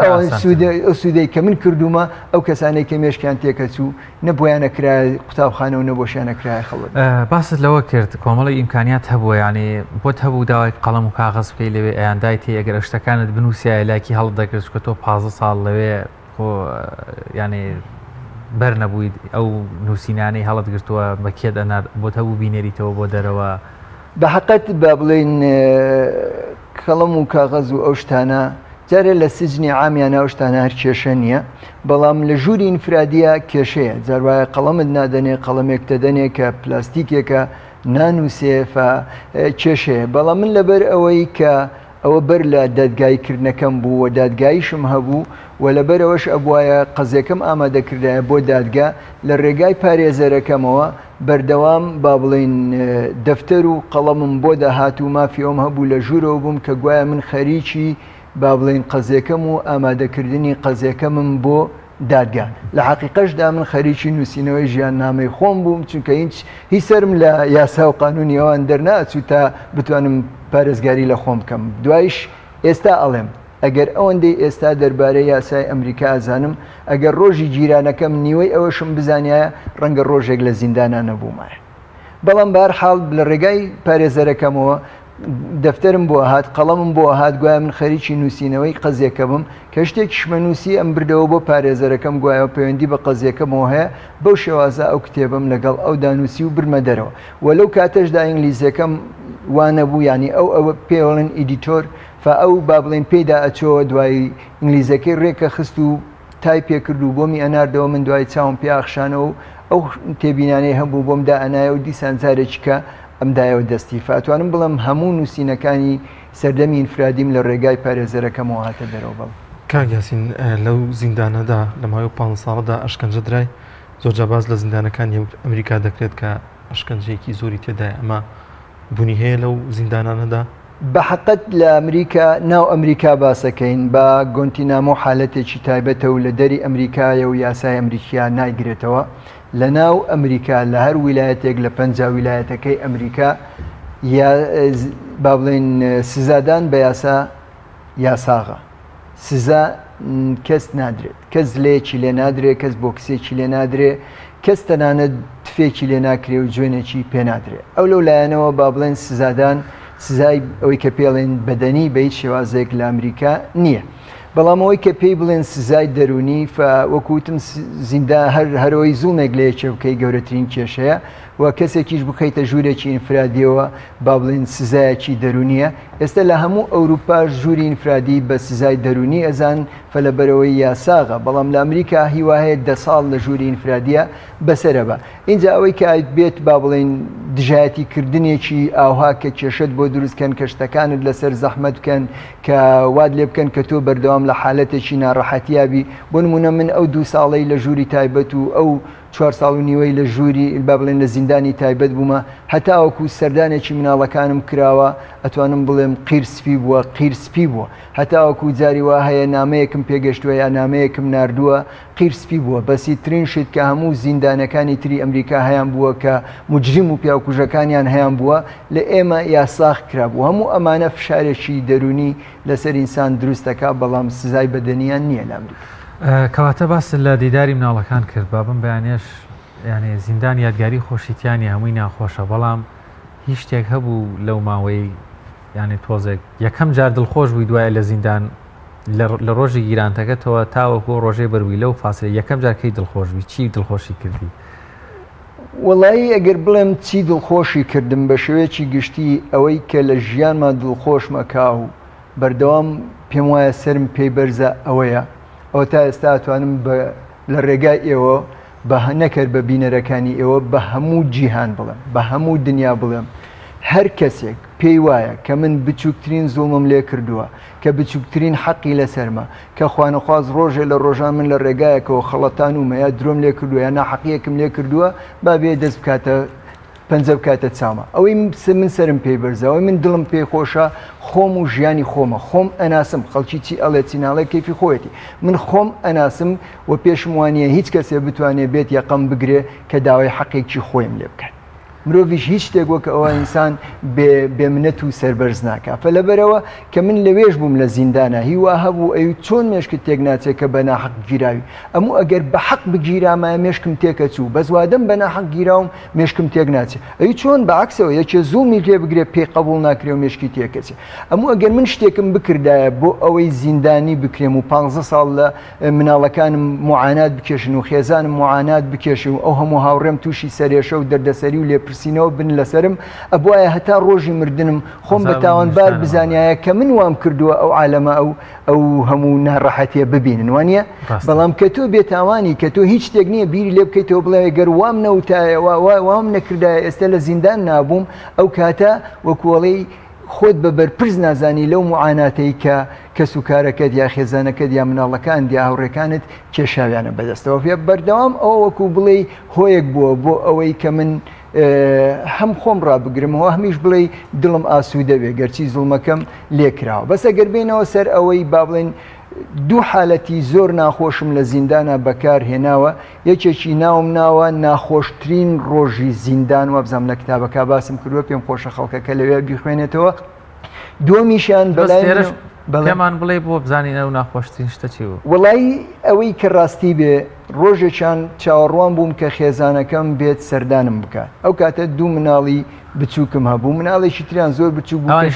ئەو سوودەی کە من کردومە ئەو کەسانەی کە مێشکیان تێکەچوو نەبوویانە کرای قوتابخانە و نەبۆشیانە کرای خەڵوت باست لەوە کرد کۆمەڵی ئیمکانیات هەبووە ینی بۆت هەبوو داوای قەڵەم و کاغەز بکەی لەوێ ئەیاندای تێ ئەگەر شتەکانت بنووسیایە لاکی هەڵ دەکرد کە تۆ 15 ساڵ لەوێ ینی بەر نەبوویت ئەو نووسینانەی هەڵت گرتووە بەکێت ئەنار بۆت هەبوو بینێریتەوە بۆ دەرەوە بە حەقەت با بڵێن کەڵەم و کاغەز و ئەو شتانە جارێ لە سجنی عامیانە ئەو شتانە هەر کێشە نییە بەڵام لە ژووری ئینفرادیە کێشەیە جاروایە قەڵەمت نادەنێ قەڵەمێک دەدەنێ کە پلاستیکێکە نانووسێ کێشەیە بەڵام من لەبەر ئەوەی کە ئەوە بەر لە دادگایکردنەکەم بوو و دادگاییشم هەبوو و لەبەرەوەش ئەبوایە قەزێکم ئامادەکردایە بۆ دادگا لە ڕێگای پارێزەرەکەمەوە بەردەوام با بڵێن دەفتەر و قەڵەمم بۆ داهات و مافیۆم هەبوو لە ژوورەوە بووم کە گوایە من خەریکی با بڵێن قەزێکەم و ئامادەکردنی قەزێکەمم بۆ دادگا لە حەقیقەشدا من خەریکی نووسینەوەی ژیان نامەی خۆم بووم چونکە هیچ سەرم لە یاسا و قانونی ئەوان دەرناچوو تا بتوانم پارێزگاری لە خۆم بکەم دوایش ئێستا ئەڵێم ئەگەر ئەوەندەی ئێستا دەربارەی یاسای ئەمریکا ئازانم ئەگەر ڕۆژی جیرانەکەم نیوەی ئەوەشم بزانایە ڕەنگە ڕۆژێک لە زیندانە نەبوومایە بەڵام بەهەرحاڵ لە ڕێگای پارێزەرەکەمەوە دەفتەرم بۆ هات قەڵەمم بۆ هات گوایە من خەریکی نووسینەوەی قەزێکە بم کە شتێکیشمە نووسی ئەم بردەوە بۆ پارێزەرەکەم گوایە پەیوەندی بە قەزیەکەمەوە هەیە بەو شێوازە ئەو کتێبم لەگەڵ ئەو دانووسی و برمە دەرەوە وەلەو کاتەشدا ئینگلیزیەکەم وانە بوو ینی ئەوە پێڵێن ئیدیتۆر ئەو با بڵێن پێدا ئەچەوە دوای ئینگلیزەکەی ڕێکە خست و تای پێکرد و بۆمی ئەناردەوە من دوای چاوم پێ ئاخشانەوە و ئەو تێبینانەی هەبوو بۆمدا ئەنایە و دیسان جارێکیکە ئەمدایەوە دەستی فاتوانم بڵم هەموو نووسینەکانی سەردەمی ئینفرادیم لە ڕێگای پارێزەرەکەمەوە هاتە دەرەوە بڵ کاگیاسین لەو زیندانەدا لە ماوەی 5 ساڵدا ئەشکەنجە درای زۆرجا باز لە زیندانەکانی ئەمریکا دەکرێت کە ئەشکەنجەیەکی زۆری تێدای ئەمە بوونی هەیە لەو زیندانانەدا بە حەقەت لە ئەمریکا ناو ئەمریکا باسەکەین بە گۆنتینامۆ حالەتێکی تایبەتە و لە دەری ئەمریکایە و یاسای ئەمریکیا نایگرێتەوە لە ناو ئەمریکا لە هەر ویلایەتێک لە 5 ویلایەتەکەی ئەمریکا با بڵێن سزادان بە یاساغا سزا کەس نادرێت کەس لێکی لێ نادرێت کەس بۆ کسێکی لێ نادرێت کەس تەنانەت تفێکی لێ ناکرێ و جوێنێکی پێ نادرێت ئەو لەو لایەنەوە با بڵێن سزادان سزای ئەوەی کە پێڵێن بەدەنی بە هیچ شێوازێک لە ئەمریکا نییە بەڵام ئەوەی کە پێی بڵێن سزای دەرونی وەکوتم زیندان هەرەوەی زوڵمێک لە یەکێوکەی گەورەترین کێشەیە و کەسێکیش بخەیتە ژوورێکی ئینفرادیەوە با بڵێن سزایەکی دەرونیە ئێستا لە هەموو ئەوروپاش ژووری ئینفرادی بە سزای دەرونی ئەزان فەلەبەرەوەی یاساغا بەڵام لە ئەمریکا هیواهەیە 10 ساڵ لە ژووری ئینفرادیە بەسەرە بە اینجا ئەوەی کە بێت با بڵێن دژایەتی کردنێکی ئاوها کە کێشت بۆ دروستکەن کە شتەکانت لەسەر زەحمەت بکەن کە واد لێ بکەن کە تۆ بەردەوام لە حالەتێکی ناڕەحەتیابی بۆ نمونە من ئەو 2 ساڵەی لە ژووری تایبەت و ئەو 4 ساڵ و نیوەی لە ژووری با بڵێن لە زیندانی تایبەت بوومە هەتاوەکو سەردانێکی مناڵەکانم کراوە ئەتوانم بڵێم قیرسپی بووە قیرسپی بووە هەتاوەکو جاری وا هەیە نامەیەکم پێگەشتووە یا نامەیەکم ناردووە قیرسپی بووە بەسی ترین شت کە هەموو زیندانەکانی تری ئەمریکا هەیان بووە کە مجرم و پیاوکوژەکانیان هەیان بووە لە ئێمە یاساخ کرابوو هەموو ئەمانە فشارێکی دەرونی لەسەر ئینسان دروستەکە بەڵام سزای بەدەنیان نییە لە ئەمریکا. کەواتە باس لە دیداری مناڵەکان کرد بابم بەیانێش یعنی زیندان یادگاری خۆشیتیانی هەمووی ناخۆشە بەڵام هیچ شتێک هەبوو لەو ماوەی یعنی تۆزێک یەکەم جار دڵخۆش بووی دوایە لە زیندان لە ڕۆژی گیرانتەکەتەوە تاوەکو ڕۆژەی بەروی لەو فاصلە یەکەم جارکەی دڵخۆشبی چی دڵخۆشی کردی؟ وەڵایی ئەگەر بڵێم چی دڵخۆشی کردم بە شێوەیەکی گشتی ئەوەی کە لە ژیانمان دڵخۆشمەکا و بەردەوام پێم وایە سرم پێی بەرزە ئەوەیە ئەوە تا ئێستا ئەتوانم لە ڕێگای ئێوە بە نەکرد بە بینەرەکانی ئێوە بە هەموو جیهان بڵێم بە هەموو دنیا بڵێم هەر کەسێک پێی وایە کە من بچووکترین زوڵمم لێ کردووە کە بچووکترین حەقی لەسەرمە کە خوانەخواز ڕۆژێ لە ڕۆژان من لە ڕێگایەکەوە خەڵەتان ومە یا درۆم لێ کردووە یا ناحەقیەکم لێ کردووە با بێ دەست بکاتە پەنجە بکاتە چاومە ئەوەی من سرم پێی بەرزە ئەوەی من دڵم پێی خۆشە خۆم و ژیانی خۆمە خۆم ئەناسم خەڵکی چی ئەڵێ چی ناڵێ کەیفی خۆیەتی من خۆم ئەناسم و پێشم وانە هیچ کەسێ بتوانێت بێت یەقەم بگرێ کە داوای حەقێکی خۆیم لێ بکات مرۆڤیش هیچ شتێک وەکە ئەوە ئینسان بێمنەت و سەربەرز ناکە فە لەبەرەوە کە من لەوێش بووم لە زیندانە هیوا هەبوو ئەو چۆن مێشکت تێک ناچێت کە بە ناحەق گیراوی ئەموو ئەگەر بە حەق بگیرامایە مێشکم تێکە چوو بەزوادەم بە ناحەق گیراوم مێشکم تێک ناچێت ئەوی چۆن بەعکسەوە یەکێ زوڵمی لێ بگرێ پێی قبول ناکرێ و مێشکی تێکەچێت ئەموو ئەگەر من شتێکم بکردایە بۆ ئەوەی زیندانی بکرێم و 15 ساڵ لە مناڵەکانم معانات بکێشن و خێزانم معانات بکێشن و ئەو هەموو هاوڕێم تووشی سەرێشە و دەردەسەری و لێپرسینەوە بن لەسرم ئەبواە هەتا ڕۆژی مردنم خۆم بە تاوانبار بزانایە کە من وام کردووە ئەو عالەمە ئەو هەموو ناڕەحەتیە ببینن وانە بەڵام کە تۆ بێتاوانی کە تۆ هیچ شتێک نییە بیری لێ بکەیتەوە بڵێ گەر وام نەوتایە وام نەکردایە ئێستا لە زیندان نابووم ئەو کاتە وەکوڵەی خۆت بە بەرپرس نازانی لەو معاناتەی کە کەس و کارەکەت یا خێزانەکەت یا مناڵەکان یا هاوڕێکانت کێشاویانە بەدەستەوە پێ بەردەوام ئەوە وەکو بڵێ هۆیەک بووە بۆ ئەوەی کە من هەم خۆم ڕابگرمەوە هەمیش بڵێ دڵم ئاسوودە بێ گەرچی زوڵمەکەم لێکراوە بەس ئەگەر بێنەوە سەر ئەوەی با بڵێن دوو حالەتی زۆر ناخۆشم لە زیندانە بەکار هێناوە یەکێکی ناوم ناوە ناخۆشترین ڕۆژی زیندان و بزانام لە کتابەکە باسم کردووە پێم خۆشە خەڵکەکە لەوێ بیخوێنێتەوە دووەمیشیان بەلای بەڵێمان بڵێ بۆ بزانین ئەو ناخۆشترین شتە چی بوو وەڵایی ئەوەی کە ڕاستی بێ ڕۆژێکیان چاوەڕوان بووم کە خێزانەکەم بێت سەردانم بکات ئەو کاتە دوو مناڵی بچووکم هەبوو مناڵێکی تریان زۆر بچوو بوو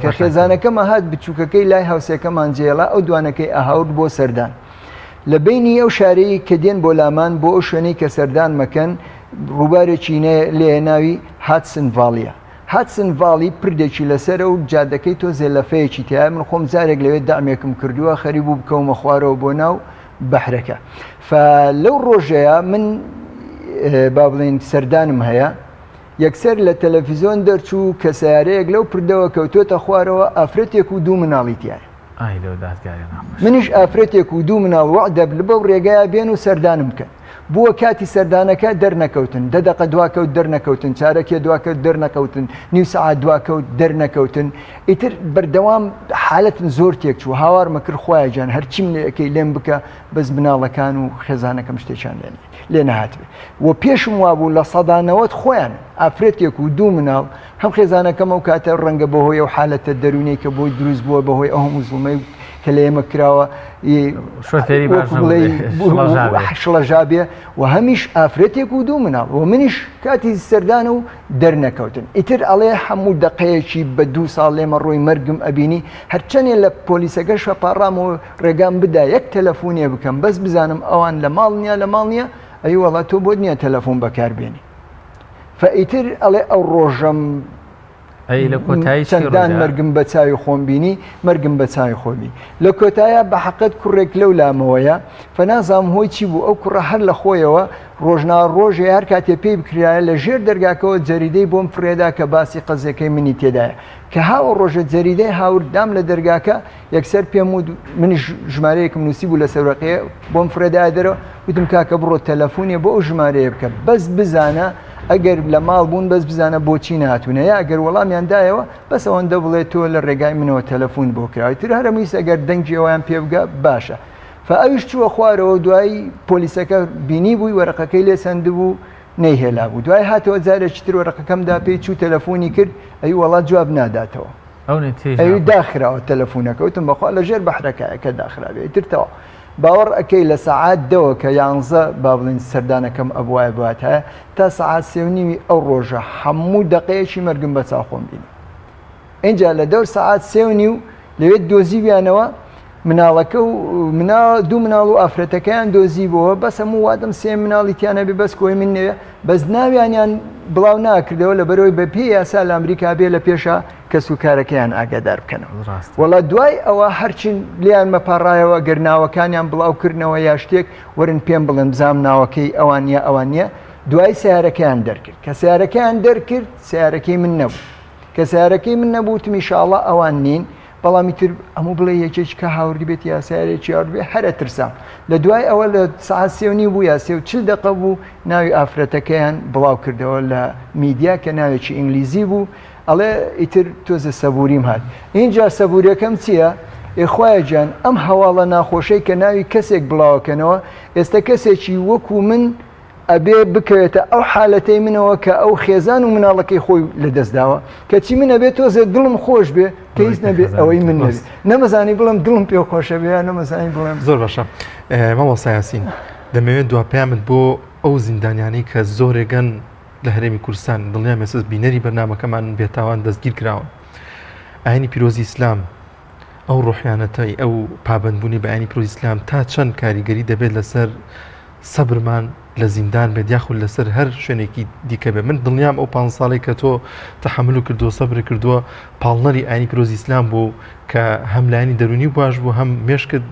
کە خێزانەکەمە هات بچووکەکەی لای هاوسەکەمان جێڵا ئەو دوانەکەی ئاهاوت بۆ سەردان لە بینی ئەو شارەی کە دێن بۆ لامان بۆ ئەو شوێنەی کە سەردان مەکەن ڕووبارێکی لێ ناوی هاتسن ڤاڵیە هاتسن ڤاڵی پردێکی لەسەر و جادەکەی تۆ زێلەفەیەکی تایە من خۆم جارێک لەوێت دامێکم کردووە خەریب بوو بکەومە خوارەوە بۆ ناو بەحرەکە لەو ڕۆژەیە من با بڵێن سەردانم هەیە یەکسەر لە تەلەڤیزۆن دەرچوو کە سیارەیەک لەو پردەوە کەوتۆتە خوارەوە ئافرەتێک و دوو مناڵی تایە منیش ئافرەتێک و دوو مناڵ وەعدەب لە بەو ڕێگایە بێن و سەردانم بکەن بووە کاتی سەردانەکە دەرنەکەوتن دەدەقە دواکەوت دەرنەکەوتن چارەکێ دواکەوت دەرنەکەوتن نیو سەعات دواکەوت دەرنەکەوتن ئیتر بەردەوام حالەتن زۆر تێک چوو هاوارمە کرد خۆیان جان هەرچیم لەکەی لێم بکە بەس مناڵەکان و خێزانەکەم شتێکیان لێ نەهاتبێ و پێشم وابوو لە سەدانەوەت خۆیان ئافرەتێک و دوو مناڵ هەم خێزانەکەم ئەو کاتە ڕەنگە بەهۆی ئەو حالەتە دەرونەی کە بۆی دروست بووە بەهۆی ئەو هەموو زوڵمەی کە لە ئێمە کراوە شڵەژابێ و هەمیش ئافرەتێک و دوو مناڵ و منیش کاتی سەردان و دەرنەکەوتن ئیتر ئەڵێ هەموو دقەیەکی بە 2 ساڵ لێمە ڕۆی مەرگم ئەبینی هەرچەندێ لە پۆلیسەکە شەپاڕامەوە ڕێگام بدا یەک تەلەفۆنێ بکەم بەس بزانم ئەوان لە ماڵ نییە لە ماڵ نییە ئەی وەڵات تۆ بۆ نییە تەلەفۆن بەکاربێنی فئیتر ئەڵێ ئەو ڕۆژەم ئەی لە کۆتایی چەندان مەرگم بە چاوی خۆم بینی مەرگم بە چاوی خۆبی لە کۆتایە بە حەقت کوڕێک لەو لامەوەیە فەنازام هۆی چی بوو ئەو کوڕە هەر لە خۆیەوە ڕۆژنا ڕۆژێ هەر کاتێ پێی بکرایە لە ژێر دەرگاکەوە جەریدەی بۆم فرێدا کە باسی قەزەکەی منی تێدایە کە هاوە ڕۆژە جەریدەی هاوردام لە دەرگاکە یەکسەر پێم و من ژمارەیەکم نووسی بوو لە سەورەقەیە بۆم فرێدای دەرەوە وتم کاکە بڕۆ تەلەفۆنیە بۆ ئەو ژمارەیە بکە بەس بزانە ئەگەر لە ماڵ بوون بەس بزانە بۆچی ناتوونە یا ئەگەر وەڵامیاندایەوە بەس ئەوەندە بڵێت تۆ لە ڕێگای منەوە تەلەفۆن بۆ کراوی تر هەرەمیست ئەگەر دەنگیەوەیان پێ بگە باشە فئەویش چووە خوارەوە دوایی پۆلیسەکە بینی بووی وەرەقەکەی لێ سەند بوو نەیهێلا بوو دوای هاتەوە جارێکی تر وەرەقەکەمدا پێی چوو تەلەفۆنی کرد ئەی وەڵات جواب ناداتەوە ئەوی داخراوە تەلەفۆنەکە وتم بەخوا لەژێر بەحرەکایەکە داخراوێ ترتەوە باوەڕ ئەەکەی لە سەعات دەوە کە 11 با بڵین سەردانەکەم ئەبوایە بات هەیە تا سەعات 3:30 ئەو ڕۆژە هەموو دقەیەکی مەرگم بە چاو خۆم بینی اینجا لە دەور سەعات 3:30 لەوێت دۆزیویانەوە مناڵەکە و دوو مناڵ و ئافرەتەکەیان دۆزیبەوە بەس هەموو وادەم سێ مناڵیتیانە بێ بەس کۆی من نوێ بەس ناویانیان بڵاو ناکردەوە لە بەرەوەی بە پێی یاسا لە ئەمریکا بێ لە پێشە کەس و کارەکەیان ئاگادار بکەنەوە وەڵا دوای ئەوە هەرچین لیان مەپاڕایەوە گەرناوەکانیان بڵاوکردنەوە یا شتێک وەرن پێم بڵێن بزام ناوەکەی ئەوان نیە ئەوان نییە دوای سیارەکەیان دەرکرد کە سیارەکەیان دەرکرد سیارەکەی من نەبوو کە سیارەکەی من نەبوو تمیشاڵە ئەوان نین بەڵامی تر هەموو بڵێ یەکێک کە هاوردی بێت یا سیارێکی یاردبێ هەرە ترسام لە دوای ئەوە لە سەعات 3:30 بوو یا 40 دقە بوو ناوی ئافرەتەکەیان بڵاو کردەوە لە میدیا کە ناوێکی ئینگلیزی بوو ئەڵێ ئیتر تۆزە سەبوریم هات اینجا سەبوریەکەم چییە؟ ئێخوایە گیان ئەم هەواڵە ناخۆشەی کە ناوی کەسێک بڵاوکەنەوە ئێستا کەسێکی وەکو من ئەبێ بکەوێتە ئەو حالەتەی منەوە کە ئەو خێزان و مناڵەکەی خۆی لەدەستداوە کەچی منە بێت تۆزە دڵم خۆش بێ کەیس نەبێت ئەوەی من نەبێت نەمەزانی بڵم دڵم پێ خۆشە بێ نەمەزانی بڵێم زۆر باشە مەوەسا یاسین دەمەوێت دواپەیامت بۆ ئەو زیندانیانەی کە زۆرێگەن لە هەرێمی کوردستان دڵنیا مێسەس بینەری بەرنامەکەمان بێتاوان دەستگیر کراون ئاینی پیرۆزی ئیسلام ئەو ڕۆحیانەتەی ئەو پابندبوونی بە ئاینی پیرۆزی ئیسلام تا چەند کاریگەری دەبێت لەسەر سەبرمان لە زیندان بێت یاخود لەسەر هەر شوێنێکی دیکە بێ من دڵنیام ئەو 5 ساڵی کە تۆ تەحمل و کردووە سەبر کردووە پاڵنەری ئاینی پیرۆزی ئیسلام بوو کە هەم لایانی دەرونی باش بوو هەم مێشکت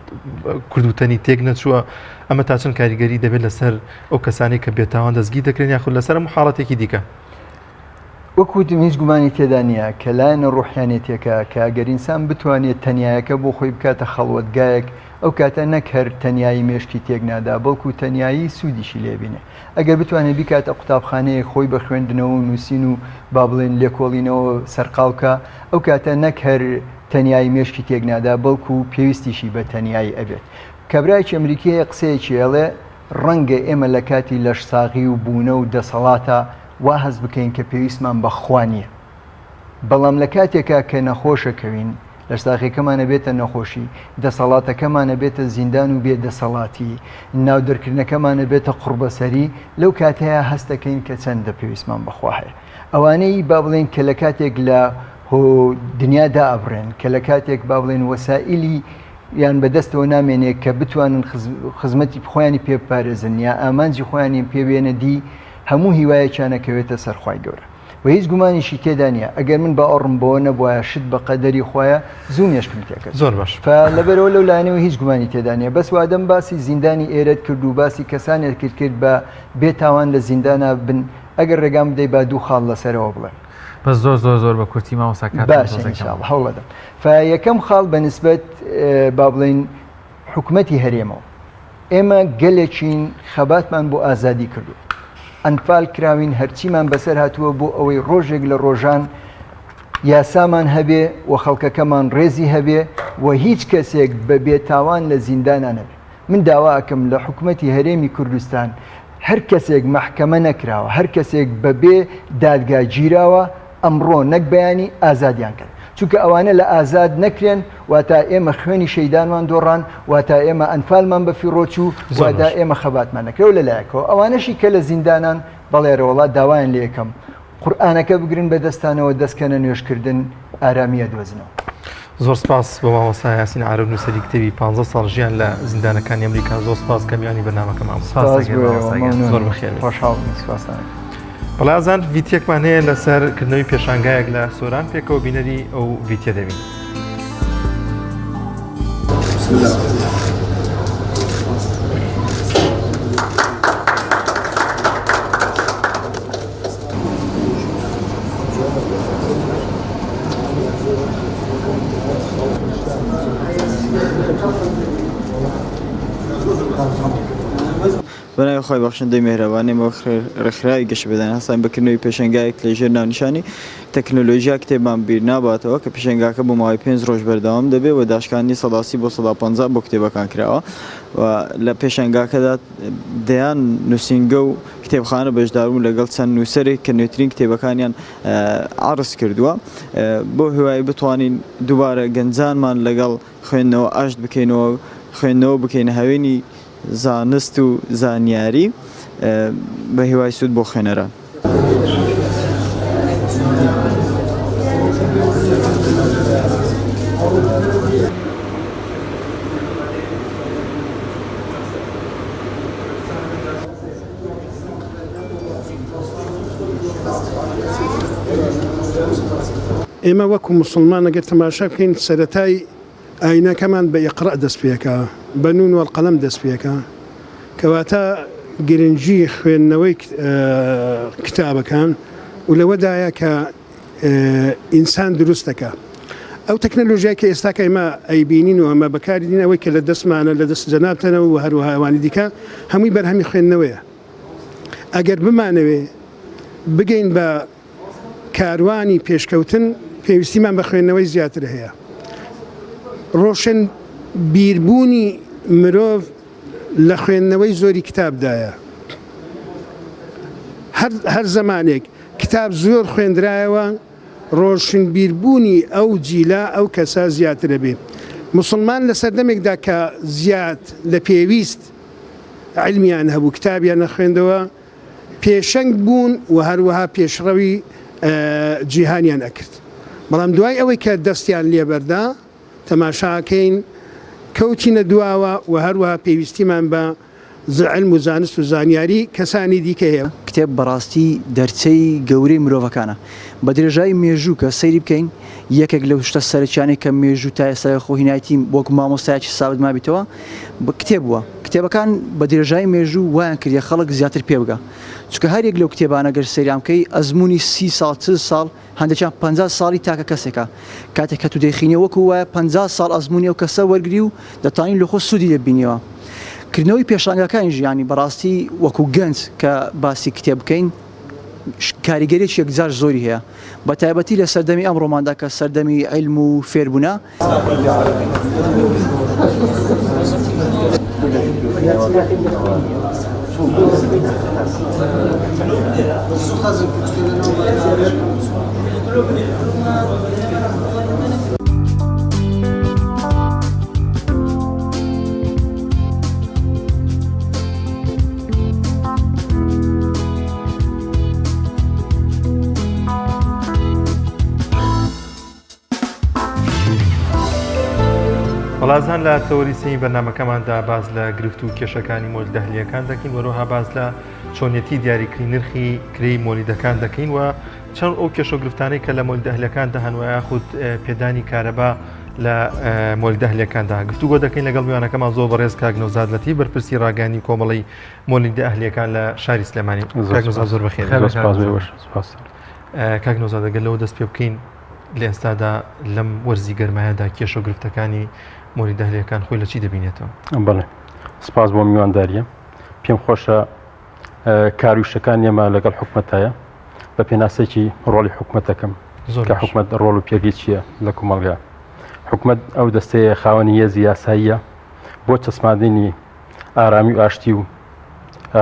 کردوتەنی تێک نەچووە ئەمە تا چەند کاریگەری دەبێت لەسەر ئەو کەسانی کە بێتاوان دەستگیر دەکرێن یاخود لەسەر هەموو حاڵەتێکی دیکە وەکوتم هیچ گومانی تێدا نییە کە لایەنە ڕوحیانێتێکە کە ئەگەر ئینسان بتوانێت تەنیایەکە بۆ خۆی بکاتە خەڵوەتگایەک ئەو کاتە نەک هەر تەنیایی مێشکی تێک نادا بەڵکو تەنیایی سوودیشی لێبینێ ئەگەر بتوانێت بیکاتە قوتابخانەیە خۆی بە خوێندنەوە و نووسین و با بڵێن لێکۆڵینەوە سەرقاڵکە ئەو کاتە نەک هەر تەنیایی مێشکی تێک نادا بەڵکو پێویستیشی بە تەنیایی ئەبێت کەبرایکی ئەمریکیە قسەیەکی ئەڵێ ڕەنگە ئێمە لە کاتی لەشساغی و بوونە و دەسەڵاتە وا هەز بکەین کە پێویستمان بەخوانیە بەڵام لە کاتێکا کە نەخۆشەکەوین لەشساغیەکەمانە بێتە نەخۆشی دەسەڵاتەکەمانە بێتە زیندان و بێدەسەڵاتی ناودەرکردنەکەمانە بێتە قوربەسەری لەو کاتەیە هەستەکەین کە چەندە پێویستمان بەخوا هەیە ئەوانەی با بڵێن کە لە کاتێک لە دنیادا ئەبڕێن کە لە کاتێک با بڵێن وەسائلی یان بەدەستەوە نامێنێت کە بتوانن خزمەتی خۆیانی پێ بپارێزن یا ئامانجی خۆیانی پێبێنە دی هەموو هیوایەکیانەکەوێتە سەرخوای گەورە و هیچ گومانیشی تێدا نیە ئەگەر من باوەڕم بۆ نەبووە شت بە قەدەری خۆیە زوو مێشکم تێکرد زۆر باش لەبەرەوە لەو لایەنەوە هیچ گومانی تێدا نیە بەس وادەم باسی زیندانی ئێرەت کرد و باسی کەسانێک کرد بە بێتاوان لە زیندانە بن ئەگەر ڕێگام بدەی با دوو خاڵ لەسەرەوە بڵێن بەس زۆر بە کورتی مامۆستا باش ئینشاءڵڵا هەوڵەدەم یەکەم خاڵ بەنسبەت با بڵێن حکومەتی هەرێمەوە ئێمە گەلێکین خەباتمان بۆ ئازادی کردو ئەنفال کراوین هەرچیمان بەسەر هاتووە بۆ ئەوەی ڕۆژێک لە ڕۆژان یاسامان هەبێ و خەڵکەکەمان ڕێزی هەبێ و هیچ کەسێک بە بێتاوان لە زیندانە نەبێ من داواکەم لە حکومەتی هەرێمی کوردستان هەر کەسێک مەحکەمە نەکراوە هەر کەسێک بەبێ دادگا گیراوە ئەمڕۆ نەک بەیانی ئازادیان کرد چونکە ئەوانە لە ئازاد نەکرێن واتا ئێمە خوێنی شەیدانمان دۆڕان واتا ئێمە ئەنفالمان بە فیڕۆچوو وادا ئێمە خەباتمان نەکرێت لە لایەکەوە ئەوانەشی کە لە زیندانان بەڵێرەوەڵات داوایان لێ یەکەم قورئانەکە بگرن بە دەستانەوە دەستکەنە نوێشکردن ئارامیە دۆزنەوە زۆر سپاس بە مامۆستا یاسین عارف نووسەری کتێبی 15 ساڵ ژیان لە زیندانەکانی ئەمریکا زۆر سپاس کە میوانی بەرنامەکەمان سپاس زۆر بەخێر خۆشحاڵ سپاسان بەڵازان ڤیتێکمان هەیە لەسەرکردنەوەی پێشانگایەک لە سۆران پێکەوە بینەری ئەو ڤیتە دەبین. بەناوی خۆی بەخشندەی مێهرەبانیمەوە ڕێکخراوی گەشت بدەن هەستان بەکردنەوەی پێشەنگایەک لەژێر ناونیشانی تەکنۆلۆژیا کتێبمان بیر ناباتەوە کە پێشەنگاکە بۆ ماوەی 5 ڕۆژ بەردەوام دەبێت و داشکانی 130 بۆ 150 بۆ کتێبەکان کراوە و لە پێشەنگاکەدا دەیان نووسینگە و کتێبخانە بەشداربوون لەگەڵ چەند نووسەرێک کە نوێترین کتێبەکانیان عرض کردووە بۆ هیوای بتوانین دووبارە گەنجانمان لەگەڵ خوێندنەوە ئاشت بکەینەوە خوێندنەوە بکەینە هاوێنی زانست و زانیاری بە هیوای سوود بۆ خوێنەران. ئێمە وەکو مسلمان ئەگەر تەماشا بکەین سەرەتای ئاینەکەمان بە ئیقرا دەست پێکە بە نون وەڵقەلەم دەست پێکە کەواتە گرنگی خوێندنەوەی کتابەکان و لەوەدایە کە ئینسان دروست دەکە ئەو تەکنەلۆژیای کە ئێستا کە ئێمە ئەیبینین و ئەمە بەکاری دین ئەوەی کە لە دەستمانە لە دەست جەنابتەنەوە و هەروەهاوانی دیکە هەمووی بەرهەمی خوێندنەوەیە ئەگەر بمانەوێ بگەین بە کاروانی پێشکەوتن پێویستیمان بە خوێندنەوەی زیاتر هەیە ڕۆشن بیربوونی مرۆڤ لە خوێندنەوەی زۆری کتابدایە هەر زەمانێک کتاب زۆر خوێندرایەوە ڕۆشن بیربوونی ئەو جیلا ئەو کەسا زیاترە بێ مسلمان لە سەردەمێکدا کە زیات لە پێویست علمیان هەبوو کتابیان نەخوێندەوە پێشەنگ بوون و هەروەها پێشڕەوی جیهانیان ئەکرد بەڵام دوای ئەوەی کە دەستیان لێبەردا تەماشاکەین کەوتینە دواوە و هەروەها پێویستیمان بە علم و زانست و زانیاری کەسانی دیکە هەیە کتێب بەڕاستی دەرچەی گەورەی مرۆڤەکانە بە درێژای مێژوو کە سەیری بکەین یەکێک لەو شتە سەرچیانێک کە مێژوو تا ئێستا خۆهینایەتی وەکو مامۆستایەکی ساوت مابیتەوە کتێب بووە کتێبەکان بە درێژای مێژوو وایان کردە خەڵک زیاتر پێ بگە چونکە هەر یەک لەو کتێبانە گەر سەیرام بکەی ئەزمموی 30 ساڵ 40 ساڵ هەندێکیان 50 ساڵی تاکە کەسێکە کاتێک کە تو دەیخینێ وەکو وایە 50 ساڵ ئەزمموی ئەو کەسە وەرگری و دەتوانین لە خۆ سوودی لێ بینیەوە کردنەوەی پێشانگەکانی ژیانی بەڕاستی وەکو گەنج کە باسی کتێب بکەین کاریگەریەکی یەکجار زۆری هەیە بە تایبەتی لە سەردەمی ئەم ڕۆماندا کە سەردەمی عیلم و فێربوونە بەڵازان لە تەوەریسی بەرنامەکەماندا باز لە گرفت و کێشەکانی مۆل دەهلیەکان دەکەین وەروها باز لە چۆنیەتی دیاریکردنی نرخی کرێی مۆلیدەکان دەکەین و چەند ئەو کێشە و گرفتانەی کە لە مۆل دەهلیەکاندا هەنوایە خود پێدانی کارەبا لە مۆل دەهلیەکاندا گفتوگۆ دەکەین لەگەڵ میوانەکەمان زۆر بەڕێز کاک نەوزادەتی بەرپرسی ڕاگەیاندنی کۆمەڵی مۆلی دەهلیەکان لە شاری سلێمانی زۆر بەخێر کاک نەوزاد دەگەل لەوە دەست پێ بکەین لە ئێستادا لەم وەرزی گەرمایەدا کێشە و گرفتەکانی مۆلی دەهلیەکان خۆی لە چی دەبینێتەوە؟ بەڵێ سپاس بۆ میوانداریە پێم خۆشە کارویشەکان ئێمە لەگەڵ حکومەتایە بە پێناسێکی ڕۆڵی حکومەتەکەم کە حکومەت ڕۆڵ و پێگەی چییە لە کۆمەڵگا حکومەت ئەو دەستەیە خاوەنی هێزی یاساییە بۆ چەسماندنی ئارامی و ئاشتی و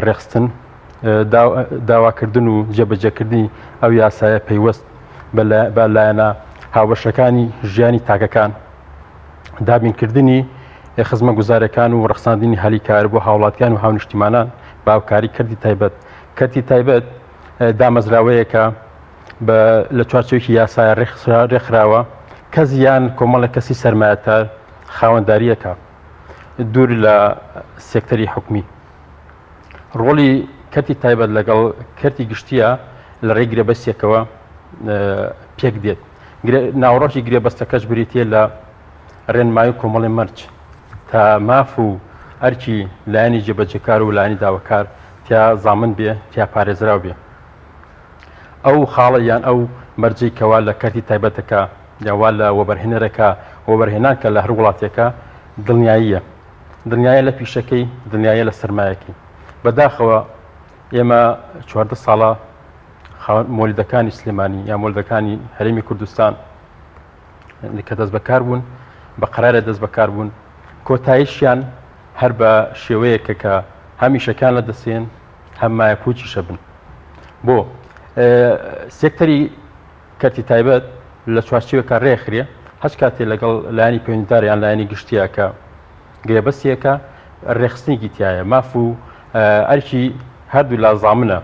ڕێخستن داواکردن و جێبەجێکردنی ئەو یاسایە پەیوەست بە لایەنە هاوبەشەکانی ژیانی تاکەکان دابینکردنی خزمە گوزارەکان و ڕەخساندنی هەلیکار بۆ هاوڵاتیان و هاونیشتیمانان باوکاری کردی تایبەت دامەزراوەیەکە لە چوارچێوەیەکی یاسایە ڕێکخراوە کەس یان کۆمەڵە کەسی سەرمایەدار خاوەنداریەکە دوور لە سێکتەری حکومی ڕۆڵی کەرتی تایبەت لەگەڵ کەرتی گشتیە لە ڕێی گرێبەستێکەوە پێک دێت ناوڕۆژی گرێبەستەکەش بریتە لە ڕێنمایی کۆمەڵی مەرج تا ماف و ئەرکی لایەنی جێبەجێکار و لایەنی داواکار تیا زامن بێ تیا پارێزراو بێ ئەو خاڵە یان ئەو مەرجەی کەوا لە کەرتی تایبەتەکە یاوا لە وەبەرهێنەرەکە وەبەرهێنان کە لە هەر وڵاتێکە دڵنیاییە لە پیشەکەی دڵنیایە لە سەرمایەکەی بەداخەوە ئێمە 14 ساڵە مۆلیدەکانی سلێمانی یا مۆلیدەکانی هەرێمی کوردستان کە دەست بەکار بوون بە قەرارە دەست بەکار بوون کۆتاییشیان هەر بە شێوەیەکە کە هەمیشەکان لە دەستێن هەم مایە پوچیشە بن بۆ سێکتەری کەرتی تایبەت لە چوارچێوەکە ڕێخرێ هەچ کاتێ لەگەڵ لایەنی پەیوەندیدار یان لایەنی گشتیە کە گرێبەستیەکە ڕێخستنێکی تایە ماف و ئەرکی هەردوو لازامنە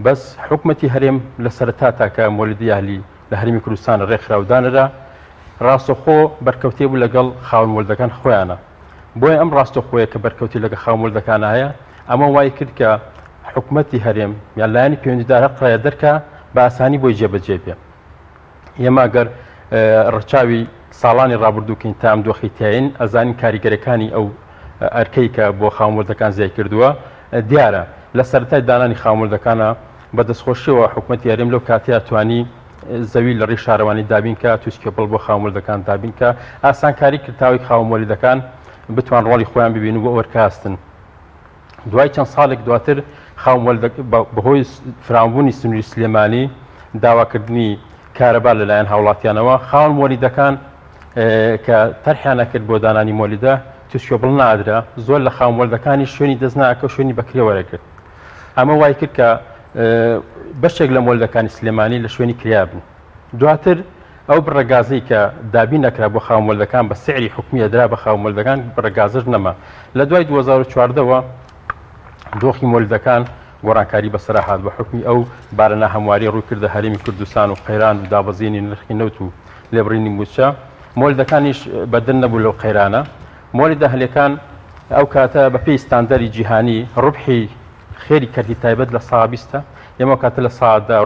بەس حکومەتی هەرێم لە سەرەتا تاکە مۆلیدی ئاهلی لە هەرێمی کوردستان ڕێکخراودانەدا ڕاستەخۆ بەرکەوتێ بوو لەگەڵ خاوەن مۆلیدەکان خۆیانە بۆیە ئەم ڕاستەخۆیە کە بەرکەوتی لەگە خاوەن مۆلیدەکان هەیە ئەمە وای کرد کە حکومەتی هەرێم یان لایەنی پەیوەندیدار قڕایە دەرکە بە ئاسانی بۆی جێبەجێ بێ ئێمە گەر ڕەچاوی ساڵانی ڕابردووکەین تا ئەم دۆخیتیاین ئەزانین کاریگەرەکانی ئەو ئەرکەی کە بۆ خاوەن مۆلیدەکان زیای کردووە دیارە لە سەرەتای دانانی خاوەن مۆلیدەکانە بە دەستخۆشیەوە حکومەتی هەرێم لەو کاتەیە توانی زەوی لە ڕێی شارەوانی دابینکە تووسکێپڵ بۆ خاوەن مۆلیدەکان دابینکە ئاسانکاری کردتاوی خاوەن مۆلیدەکان بتوان ڕۆڵی خۆیان ببین و بۆ وەرکاستن دوای چەند ساڵێک دواتر خاوەن مۆلیدەک بەهۆی فراوانبوونی سنووری سلێمانی داواکردنی کارەبا لەلایەن هاوڵاتیانەوە خاوەن مۆلیدەکان کە تەرحیان نەکرد بۆ دانانی مۆلیدە تووسکێپڵ نادرا زۆر لە خاوەن مۆلیدەکانی شوێنی دەستناکە و شوێنی بەکرێ وەرەگرت ئەمە وای کرد کە بەشێک لە مۆلیدەکانی سلێمانی لە شوێنی کریابن دواتر ئەو بڕەگازەی کە دابین نەکرا بۆ خاوەن مۆلیدەکان بە سعری حکومیە درا بە خاوەن مۆلیدەکان بڕەگازش نەما لە دوای 2014ەوە دۆخی مۆلیدەکان گۆڕانکاری بەسەرا هات بە حکمی ئەو بارەنا هەمواری ڕوویکردە هەرێمی کوردستان و قەیران و دابەزێنی نرخی نەوت و لێبڕینی موچە مۆلیدەکانیش بەدەن نەبوو لەو قەیرانە مۆلیدە هەلێکان ئەو کاتە بە پێی ستاندەری جیهانی ڕوبحی خێری کەرتی تایبەت لە ساابیستە ئێمە کاتە لە ساعدا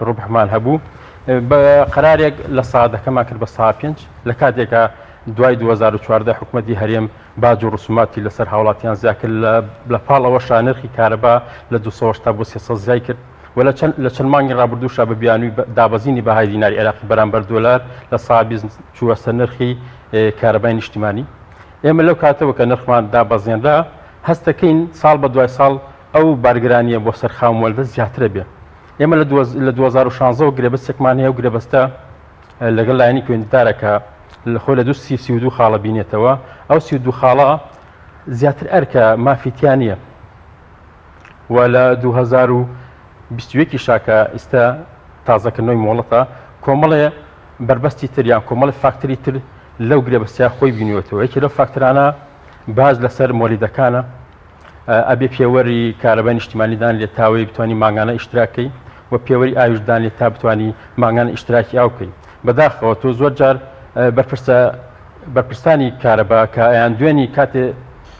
ڕوبحمان هەبوو بە قەرارێک لە ساعدەکەمان کرد بە سا 5 لە کاتێکە دوای 2014 حکومەتی هەرێم باج و ڕسوماتی لەسەر هاوڵاتیان زیاکرد لە پاڵەوەشا نرخی کارەبا لە 280 بۆ 300 زیای کرد و لە چەند مانگی ڕابردووشا بە بیانووی دابەزینی بەهای دیناری عێراقی بەرامبەر دۆلار لە ساابیست چووە سەر نرخی کارەبای نیشتیمانی ئێمە لەو کاتەوە کە نرخمان دابەزێنرا هەستەکەین ساڵ بە دوای ساڵ ئەو بارگرانیە بۆ سەر خاوەن مۆلیدە زیاترە بێ ئێمە لە 2016 گرێبەستێکمان هەیە و گرێبەستە لەگەڵ لایەنی پەیوەندیدارەکە لە خۆی لە 32 خاڵە بینێتەوە ئەو 32 خاڵە زیاتر ئەرکە مافیتیان نیە و لە 2021 شاکە ئێستا تازەکردنەوەی مۆڵەتە کۆمەڵێ بربەستی تریان کۆمەڵی فاکتەری تر لەو گرێبەستیا خۆی بینیوەتەوە یەکی لەو فاکتەرانە باز لەسەر مۆلیدەکانە ئەبێ پێوەری کارەبای نیشتیمانیدان لێ تاوەی بتوانانی ماگانە ئیشتراکەی و پێوەری ئاویشدان لێ تا بتوانانی ماگانە ئیشتراکی ئاوکەی بەداخەوە تۆ زۆر جار بەرپرسانی کارەبا کە ئەیان دوێنی کاتێ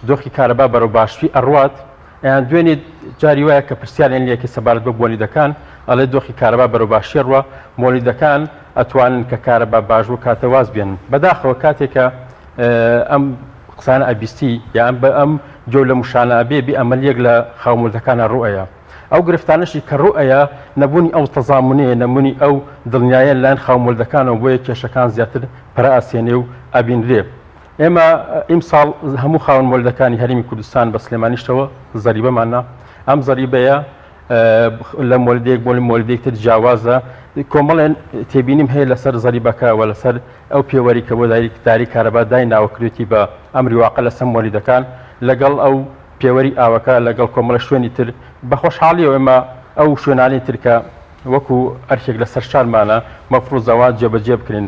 دۆخی کارەبا بەرەو باشوی ئەڕوات ئەیان دوێنێ جاری وایە کە پرسیاریان لێکی سەبارەت بە مۆلیدەکان ئەڵێ دۆخی کارەبا بەرەو باشی ڕوە مۆلیدەکان ئەتوانن کە کارەبا باشبوو کاتە واز بێنن بەداخەوە کاتێکە ئەم قسانە ئەبیستی یان بە ئەم جۆ لە موشانە ئەبێ بێ ئەمەلیەک لە خاوەن مۆلیدەکانە ڕوئەیە ئەو گرفتانشی کە ڕوئەیە نەبوونی ئەو تەزامونەیە نەبوونی ئەو دڵنیایە لایەن خاوەن مۆلیدەکانەوە بۆیە کێشەکان زیاتر پەرئاسێنێ و ئەبینرێ ئێمە ئیمساڵ هەموو خاوەن مۆلیدەکانی هەرێمی کوردستان بە سلێمانیشتەوە زەریبەمانە ئەم زەریبەیە لە مۆلیدەیەک بۆ مۆلیدەیەکتر جیاوازە کۆمەڵێن تێبینیم هەیە لەسەر زەریبەکەوە لەسەر ئەو پێوەری کە بۆ داری کارەبا دای ناوەکرێتی بە ئەمری واقع لەسەر مۆلیدەکان لەگەڵ ئەو پێوەری ئاوەکە لەگەڵ کۆمەڵە شوێنی تر بەخۆشحاڵیەوە ئێمە ئەو شوێنانی ترکە وەکو ئەرکێک لەسەر شارمانە مەفروضەوات جێبەجێ بکرێن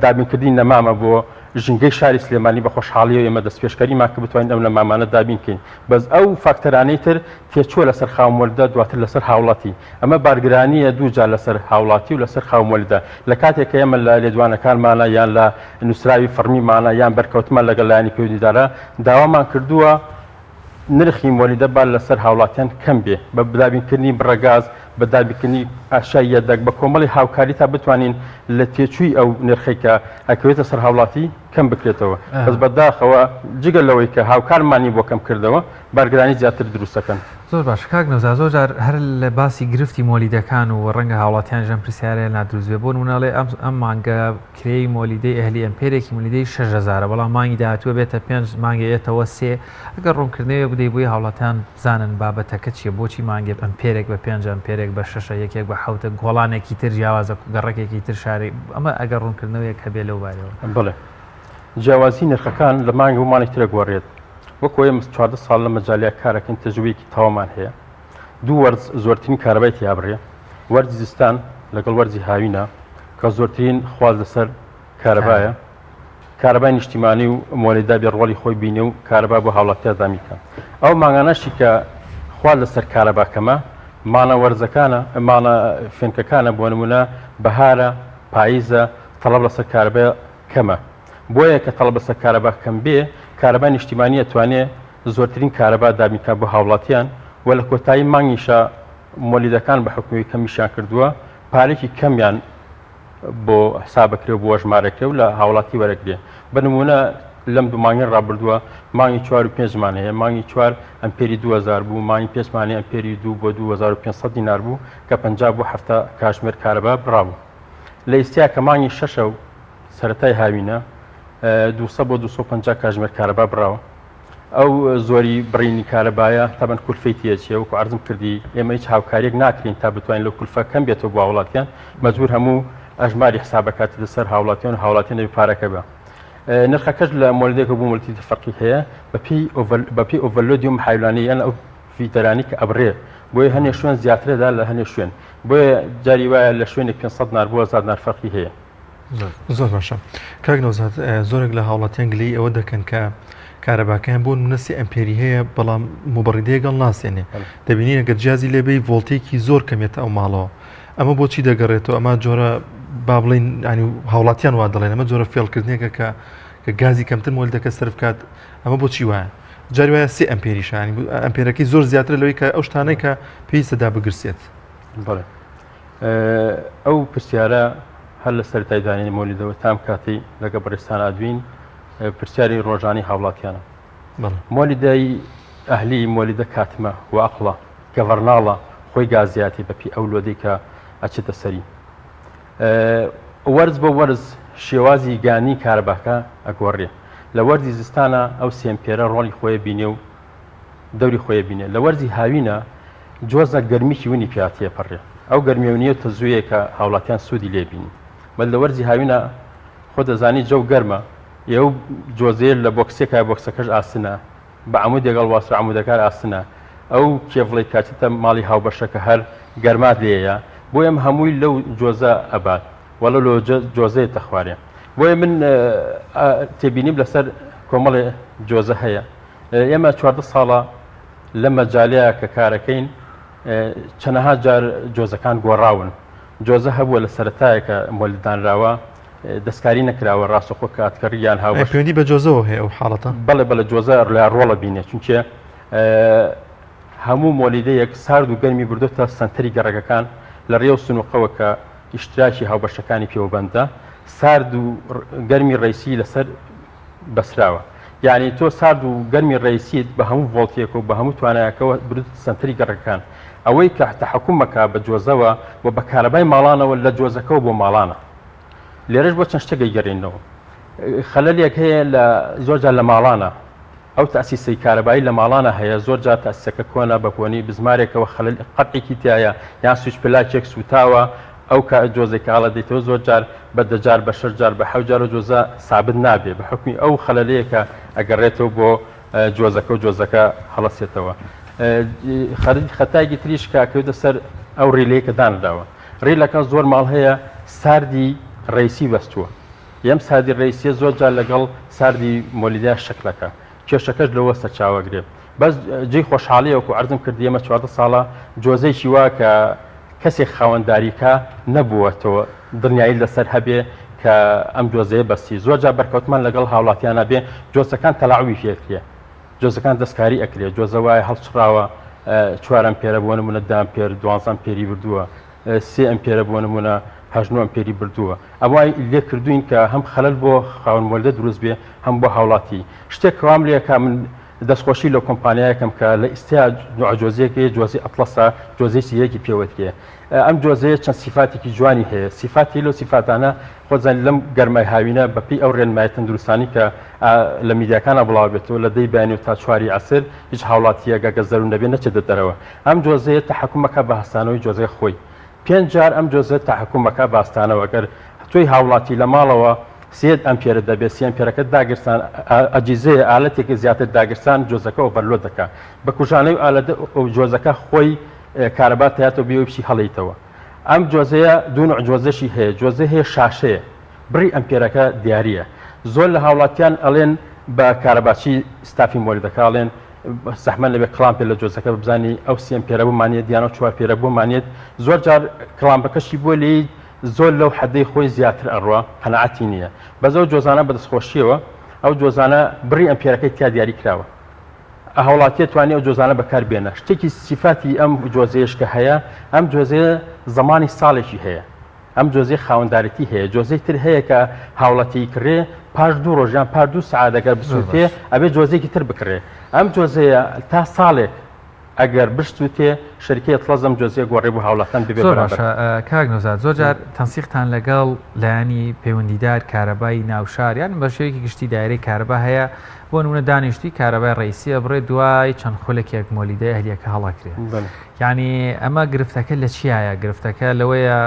دابینکردنی نەمامە بۆ ژنگەی شاری سلێمانی بە خۆشحاڵیەوە ئێمە دەست پێشکەریمان کە بتوانین ئەم نەمامانە دابینکەین بەس ئەو فاکتەرانەی تر تێچووە لەسەر خاوەن مۆلیدە دواتر لەسەر هاوڵاتی ئەمە بارگرانیە دووجار لەسەر هاوڵاتی و لەسەر خاوەن مۆلیدە لە کاتێک ئێمە لە لێدوانەکانمانە یان لە نووسراوی فەرمیمانە یان بەرکەوتمان لەگەڵ لایەنی پەیوەندیدارە داوامان کردووە نرخی مۆلیدە با لەسەر هاوڵاتیان کەم بێ بە بدابینکردنی بڕەگاز بە دابینکردنی ئاشای یەدەک بە کۆمەڵی هاوکاری تا بتوانین لە تێچووی ئەو نرخێکە ئەکەوێتە سەر هاوڵاتی کەم بکرێتەوە بەس بەداخەوە جگە لەوەی کە هاوکارمانی بۆ کەم کردەوە بارگرانی زیاتر دروستەکەن. زۆر باش کاک نەوزا زۆر جار هەر لە باسی گرفتی مۆلیدەکان و ڕەنگە هاوڵاتیان ژەم پرسیارە نادروست بێ بۆ نمونەڵێ ئەم مانگە کرێی مۆلیدەی ئەهلی ئەمپێرێکی مۆلیدەی 6,000 بەڵام مانگی داهاتووە بێتە 5 مانگەیەتەوە 3 ئەگەر ڕوونکردنەوە بدەی بۆی هاوڵاتیان بزانن بابەتەکە چیە بۆچی مانگێ ئەمپێرێک بە 5 ئەمپێرێک بە 6 یەکێک بە 7 گۆڵانێکی تر جیاوازە گەڕێکێکی تر شاری ئەمە ئەگەر ڕوونکردنەوەیە کە بێ لەو بارەوە. بڵێ جیاوازی نرخەکان لە مانگە و مانێک ترە گۆڕێت وەکو ئێمە 14 ساڵ لە مەجالیا کارەکەن تەجروبەیەکی تەواومان هەیە. دوو وەرز زۆرترین کارەبای تیابڕێ وەرزی زستان لەگەڵ وەرزی هاوینە کە زۆرترین خواز لەسەر کارەبایە کارەبای نیشتیمانی و مۆلیدا بێ ڕۆڵی خۆی بینێ و کارەبا بۆ هاوڵاتیان دامیکە ئەو مانگانەشی کە خوا لەسەر کارەباکەمە مانە وەرزەکانە مانە فێنکەکانە بۆ نمونە بەهارە پاییزە تەڵەب لەسەر کارەبا کەمە بۆیە کە تەڵەب لەسەر کارەبا کەم بێ کارەبای نیشتیمانی ئەتوانێت زۆرترین کارەبا دامیکە بۆ هاوڵاتیان و لە کۆتایی مانگیشە مۆلیدەکان بە حکومی کەمیشیان کردووە پارێکی کەمیان بۆ حسابەکرێ بۆ ژمارەکرێ و لە هاوڵاتی وەرەگرێ بە نمونە لەم دوو مانگی ڕابردووە مانگی 4 و 5 هەیە مانگی 4 ئەمپێری 2000 بوو مانگی 5 ئەمپێری 2 بۆ 2500 دینار بوو کە 50 بۆ 7 کاتژمێر کارەبا بڕابوو لە ئیستیا کە مانگی 6 و سەرەتای هاوینە 200 بۆ 250 کاتژمێر کارەبا بڕاوە ئەو زۆری بڕینی کارەبایە تابەن کولفەی تێچێ وەکو عەرزم کردی ئێمە هیچ هاوکاریەک ناکرین تا بتوانین لەو کولفە کەم بێتەوە بۆ هاوڵاتیان مەجبور هەموو ئەژماری حسابەکات لەسەر هاوڵاتیان و هاوڵاتیان دەبێت پارەکە بە نرخەکەش لە مۆلیدێکە بۆ مولتی فەرقی هەیە بەپی ئۆڤەرلۆدیوم حیوانی یان ئەو فیتەرانی کە ئەبڕێ بۆیە هەنێ شوێن زیاترەدا لە هەنێ شوێن بۆیە جاری وایە لە شوێنێک 500 دینار بۆ 1000 دینار فەرقی هەیە. زۆر باشە کاک نەوزاد زۆرێک لە هاوڵاتیان گلەی ئەوە دەکەن کە کارەباکەیان بۆ نوونەسی ئەمپێری هەیە بەڵام موبەڕیدەیە گەڵ ناسێنێ دەبینی ئەگەر جیازی لێبەی ڤۆڵتێکی زۆر کەمێتە ئەو ماڵەوە ئەمە بۆچی دەگەڕێتەوە ئەمە جۆرە با بڵین ینی هاوڵاتیان وا دەڵێن ئەمە جۆرە فێڵکردنێکە کە گازی کەمتر مۆلیدەکە سەرف کات ئەمە بۆچی وایە جاری وایە 3 ئەمپێریشانی ئەمپێرەکەی زۆر زیاتر لەوەی کە ئەو شتانەی کە پێویستەدا بگرسێت. بڵێ ئەو پرسیارە هەر لە سەرەتای دانێنی مۆلیدەوە تام کاتی لەگە بەڕێستان ئادوین پرسیاری ڕۆژانی هاوڵاتیانە مۆلیدای ئەهلی مۆلیدە کاتمە و ئەقڵە گەڤەرناڵە خۆی گازیاتی بەپی ئەو لۆدەی کە ئەچێتە سەری وەرز بە وەرز شێوازی گانی کارەباکە ئەگۆڕێ لە وەرزی زستانە ئەو سێمپێرە ڕۆڵی خۆی بینێ و دەوری خۆی بینێ لە وەرزی هاوینە جۆزە گەرمیکی ونی پیاتیە پەڕێ ئەو گەرمیێنیە تەزوویە کە هاوڵاتیان سوودی لێبینی بەل لە وەرزی هاوینە خۆ دەزانی جەو گەرمە ئێو جۆزێر لە بۆکسێکە بۆکسەکەش ئاسنە بە عمود دێگەڵ واسە عمودەکار ئاسنە ئەو کێڤڵی کاتیتە ماڵی هاوبەشەکە هەر گەرمات لێیە بۆ ئەم هەمووی لەو جۆزە ئەبات وەڵە لۆ جۆزەیە تەخوارێ بۆیە من تێبینیم لەسەر کۆمەڵی جۆزە هەیە ئێمە 14 ساڵە لە مەجالەیە کە کارەکەین چەنەها جار جۆزەکان گۆڕاون جۆزە هەبووە لە سەرەتایەکە مۆلیددانراوە دەستکاری نەکراوە ڕاستەخۆ کاتکەڕیان هاو پەیوەندی بە جۆزەوە هەیە ئەو حاڵەتە بەڵێ جۆزە لە ڕۆڵە بینێ چونکە هەموو مۆلیدەیەک سارد و گەرمی بردوتە سنتەری گەڕەکەکان لە ڕێو سنووقەوە کە ئیشتراکی هاوبەشەکانی پێوەبەندە سارد و گەرمی ڕیسی لەسەر بەسراوە یعنی تۆ سارد و گەرمی ڕیسیت بە هەموو ڤۆڵتێک و بە هەموو توانایەکەوە برد سنتەری گەڕەکان ئەوەی کە تەحکومەکە بە جۆزەوە و بە کارەبای ماڵانەوە لە جۆزەکەەوە بۆ ماڵانە لێرەش بۆ چەند شتێکی گەڕێنەوە خەلەلێک هەیە لە زۆرجار لە ماڵانە ئەو تاسیسی کارەبایی لە ماڵانە هەیە زۆرجار تاسیسەکە کۆنا بەکۆنی بزمارێکەوە خەلەل قەتێکی تایە یان سویچ پلاکێک سوتاوە ئەو کە جۆزێکە هەڵە دێتەوە زۆرجار بە دەجار بە شەرجار بە حەوجار و جۆزە سابت نابێ بە حکمی ئەو خەلەلەیەکە ئەگەڕێتەوە بۆ جۆزەکە و جۆزەکە هەڵەسێتەوە خەتایەکی تریش کاکەوتە سەر ئەو ڕیلەیەکە دانراوە ڕیلەکە زۆر ماڵ هەیە ساردی ڕیسی بەستووە یەم سادی ڕیسیە زۆرجار لەگەڵ ساردی مۆلیدای شکلەکە کێشەکەش لەوە سەرچاوەگرێت بەس جێی خۆشحاڵیەوەکو عەرزم کردی ئێمە 14 ساڵە جۆزەیەکی وا کە کەسێک خاوەنداریکە نەبووەتەوە دڵنیایی لەسەر هەبێ کە ئەم جۆزەیە بەستی زۆرجار بەرکەوتمان لەگەڵ هاوڵاتیانە بێ جۆزەکان تەلاعوی فێکرێ جۆزەکان دەستکاری ئەکرێت جۆزە وایە هەڵچراوە 4 ئەمپێرە بۆ نمونە 10 ئەمپێر 12 ئەمپێری بردووە 3 ئەمپێرە بۆ نمونە 8 ئەمپێری بردووە ئەوای لێ کردوین کە هەم خەلەل بۆ خاوەن مۆلدە دروست بێ هەم بۆ هاوڵاتی شتێک کەوام لێکە من دەستخۆشی لە کۆمپانیایەکەم کە لە ئیستا جۆزەیەکی جۆزی ئەتلەسە جۆزەی سیەکی پێوەتێ ئەم جۆزەیە چەند سیفاتێکی جوانی هەیە سیفاتی لەو سیفاتانە خۆزان لەم گەرمای هاوینە بەپی ئەو ڕێنمای تەندروستانی کە لە میدیاکانە بڵاو بێتەوە لە دەی بەیانی و تا 4 عەسر هیچ هاوڵاتیە گەگە زەرو نەبێ نەچێتە دەرەوە ئەم جۆزەیە تەحەکومەکە بە هەستانەوەی جۆزەی خۆی 5 جار ئەم جۆزە تەحەکومەکە باستانەوە گەر تۆی هاوڵاتی لە ماڵەوە 3 ئەمپێرە دەبێت 3 ئەمپێرەکە داگرستان ئەجیزەیە ئالەتێکی زیاتر داگرستان جۆزەکە ئۆڤەرلۆ دەکا بە کوژانەی جۆزەکە خۆی کارەبات هاتەوە بێ بچی هەڵیتەوە ئەم جۆزەیە دوو نوع جۆزەشی هەیە جۆزە هەیە شاشەیە بڕی ئەمپێرەکە دیارە زۆر لە هاوڵاتیان ئەڵێن بە کارەباچی ستافی مۆلدەکە ئەڵێن سەحمەن لەبێ کلامپێ لە جۆزەکە بزانی ئەو 3 ئەمپێرە بمانێت دیانە 4 ئەمپێرە بمانێت زۆر جار کلامپەکەشی بۆ لێی زۆر لەو حەدەی خۆی زیاتر ئەڕوا قەنەعەتی نییە بەزەو جۆزانە بەدەستخۆشیەوە ئەو جۆزانە بڕی ئەمپێرەکەی تیا دیاری کراوە هاوڵاتیە توانێت ئەو جۆزانە بەکاربێنە شتێکی سیفاتی ئەم جۆزەیەش کە هەیە ئەم جۆزەیە زمانی ساڵێکی هەیە ئەم جۆزەی خاوەندارەتی هەیە جۆزەی تر هەیە کە هاوڵەتی کڕێ پاش 2 ڕۆژیان پار 2 سەعاتەگەر بسووتێ ئەبێ جۆزێکی تر بکڕێ ئەم جۆزەیە تا ساڵێک ئەگەر بشتوتێ شەرکەی ئەتڵەزم جۆزیە گۆڕێ بۆ هاوڵاتان ببێت کاک نۆزاد زۆر جار تەنسیقتان لەگەڵ لایانی پەیوەندیدار کارەبای ناوشار یان بە شێوەیەکی گشتی دایرەی کارەبا هەیە بۆ نمونە دانیشتوی کارەبای ڕئیسیە بڕێ دوای چەند خولێکێک مۆلیدەی هەلیەکە هەڵەکرێت یعنی ئەمە گرفتەکە لە چیایە گرفتەکە لەوەیە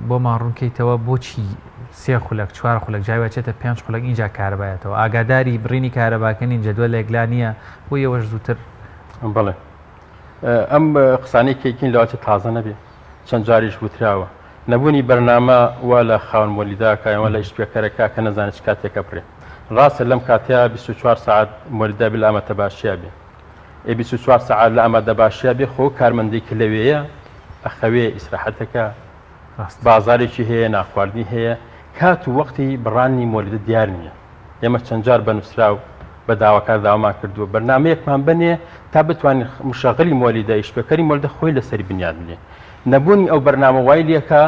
بۆ ماڕوونکەیتەوە بۆچی 3 خولەک 4 خولەک جای وچێتە 5 خولەک اینجا کارەبایەتەوە ئاگاداری بڕینی کارەباکەنین جەدوە لە یەکلانیە بۆ یەوەش زووتر بڵێ ئەم قسانەی کێکین لەواتە تازە نەبێ چەند جاریش وتراوە نەبوونی بەرنامە وا لە خاوەن مۆلیداکەوە لە ئیشپێکەرەکە کە نەزانێت چ کاتێکە بڕێ ڕاستە لەم کاتەیە 24 ساعت مۆلیدا بێ لە ئامادە باشیە بێ 24 ساعت لە ئامادە باشیە بێ خۆ کارمەندێکی لەوەیە ئەخەوێ ئیسراحەتەکە بازارێکی هەیە ناخواردنی هەیە کات و وەختی بڕانی مۆلیدە دیار نییە ئێمە چەند جار بەنووسرا و بە داواکار داوامان کردووە بەرنامەیەکمان بنێ تا بتوانین مشەغلی مۆلیدە ئیشپێکەری مۆلیدە خۆی لەسەری بنیاد بنێ نەبوونی ئەو بەرنامە وای لێکە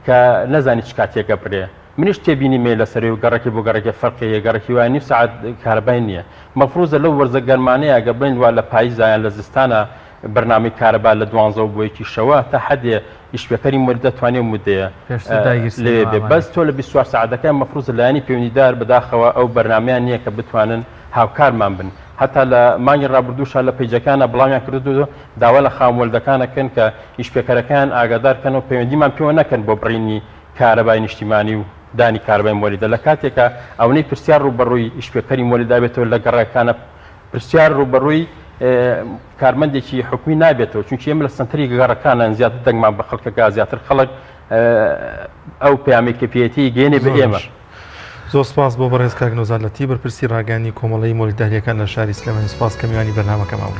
کە نەزانی چ کاتێکە بڕێ منیش تێبینی مێ لەسەری و گەڕێکی بۆ گەڕێکی فەرقی گەڕێکی وای نیم ساعت کارەبای نییە مەفروزە لەو وەرزە گەرمانەیە گە بڵین وا لە پاییزایان لە زستانە بەرنامەی کارەبا لە 12 بۆیەکی شەوە تا حەدێ ئیشپێکەری مۆلیدە توانێت مودەیە لێ بێ بەس تۆ لە 24 ساعتەکە مەفروزە لایانی پەیوەندیدار بەداخەوە ئەو بەرنامەیان نییە کە بتوانن هاوکارمان بن حتا لە مانگی ڕابردووشە لە پیجەکانە بڵامیان کردو داوا لە خاوەنمۆلدەکانەکەن کە ئیشپێکەرەکان ئاگادارکەن و پەیوەندیمان پێوە نەکەن بۆ بڕینی کارەبای نیشتیمانی و دانی کارەبای مۆلیدە لە کاتێکە ئەوەی پرسیار ڕوبەڕووی ئیشپێکەری مۆلیدا بێتەوە لە گەڕەکانە پرسیار ڕوبەڕووی کارمەندێکی حکومی نابێتەوە چونکی ئێمە لە سنتەری گەڕەکانە زیاتر دەنگمان بە خەڵکەکە زیاتر خەڵک ئەو پەیامی کەفیەتی گەێنێ بە ئێمە زۆر سپاس بۆ بەڕێز کاک نۆزاد لە تیبر پرسی ڕاگەانی کۆمەڵی مۆلیداریەکان لە شاری سلێمانی سپاس کە میوانی بەرنامەکەماوە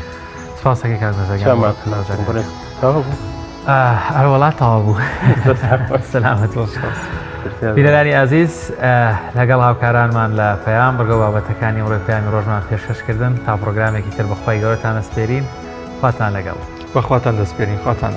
سپاسەکەی کاک نۆزاد هەروەڵاتەوە بوو سەلامەت بینەرانی ئازیز لەگەڵ هاوکارانمان لە پەیام بەرگە بابەتەکانی ڕۆی پەیامی ڕۆژمان پێشکەشکردن تا پرۆگرامێکی تر بەخوای گەورەتان دەسپێرین خواتان لەگەڵ بەخواتان دەسپێرین خواتان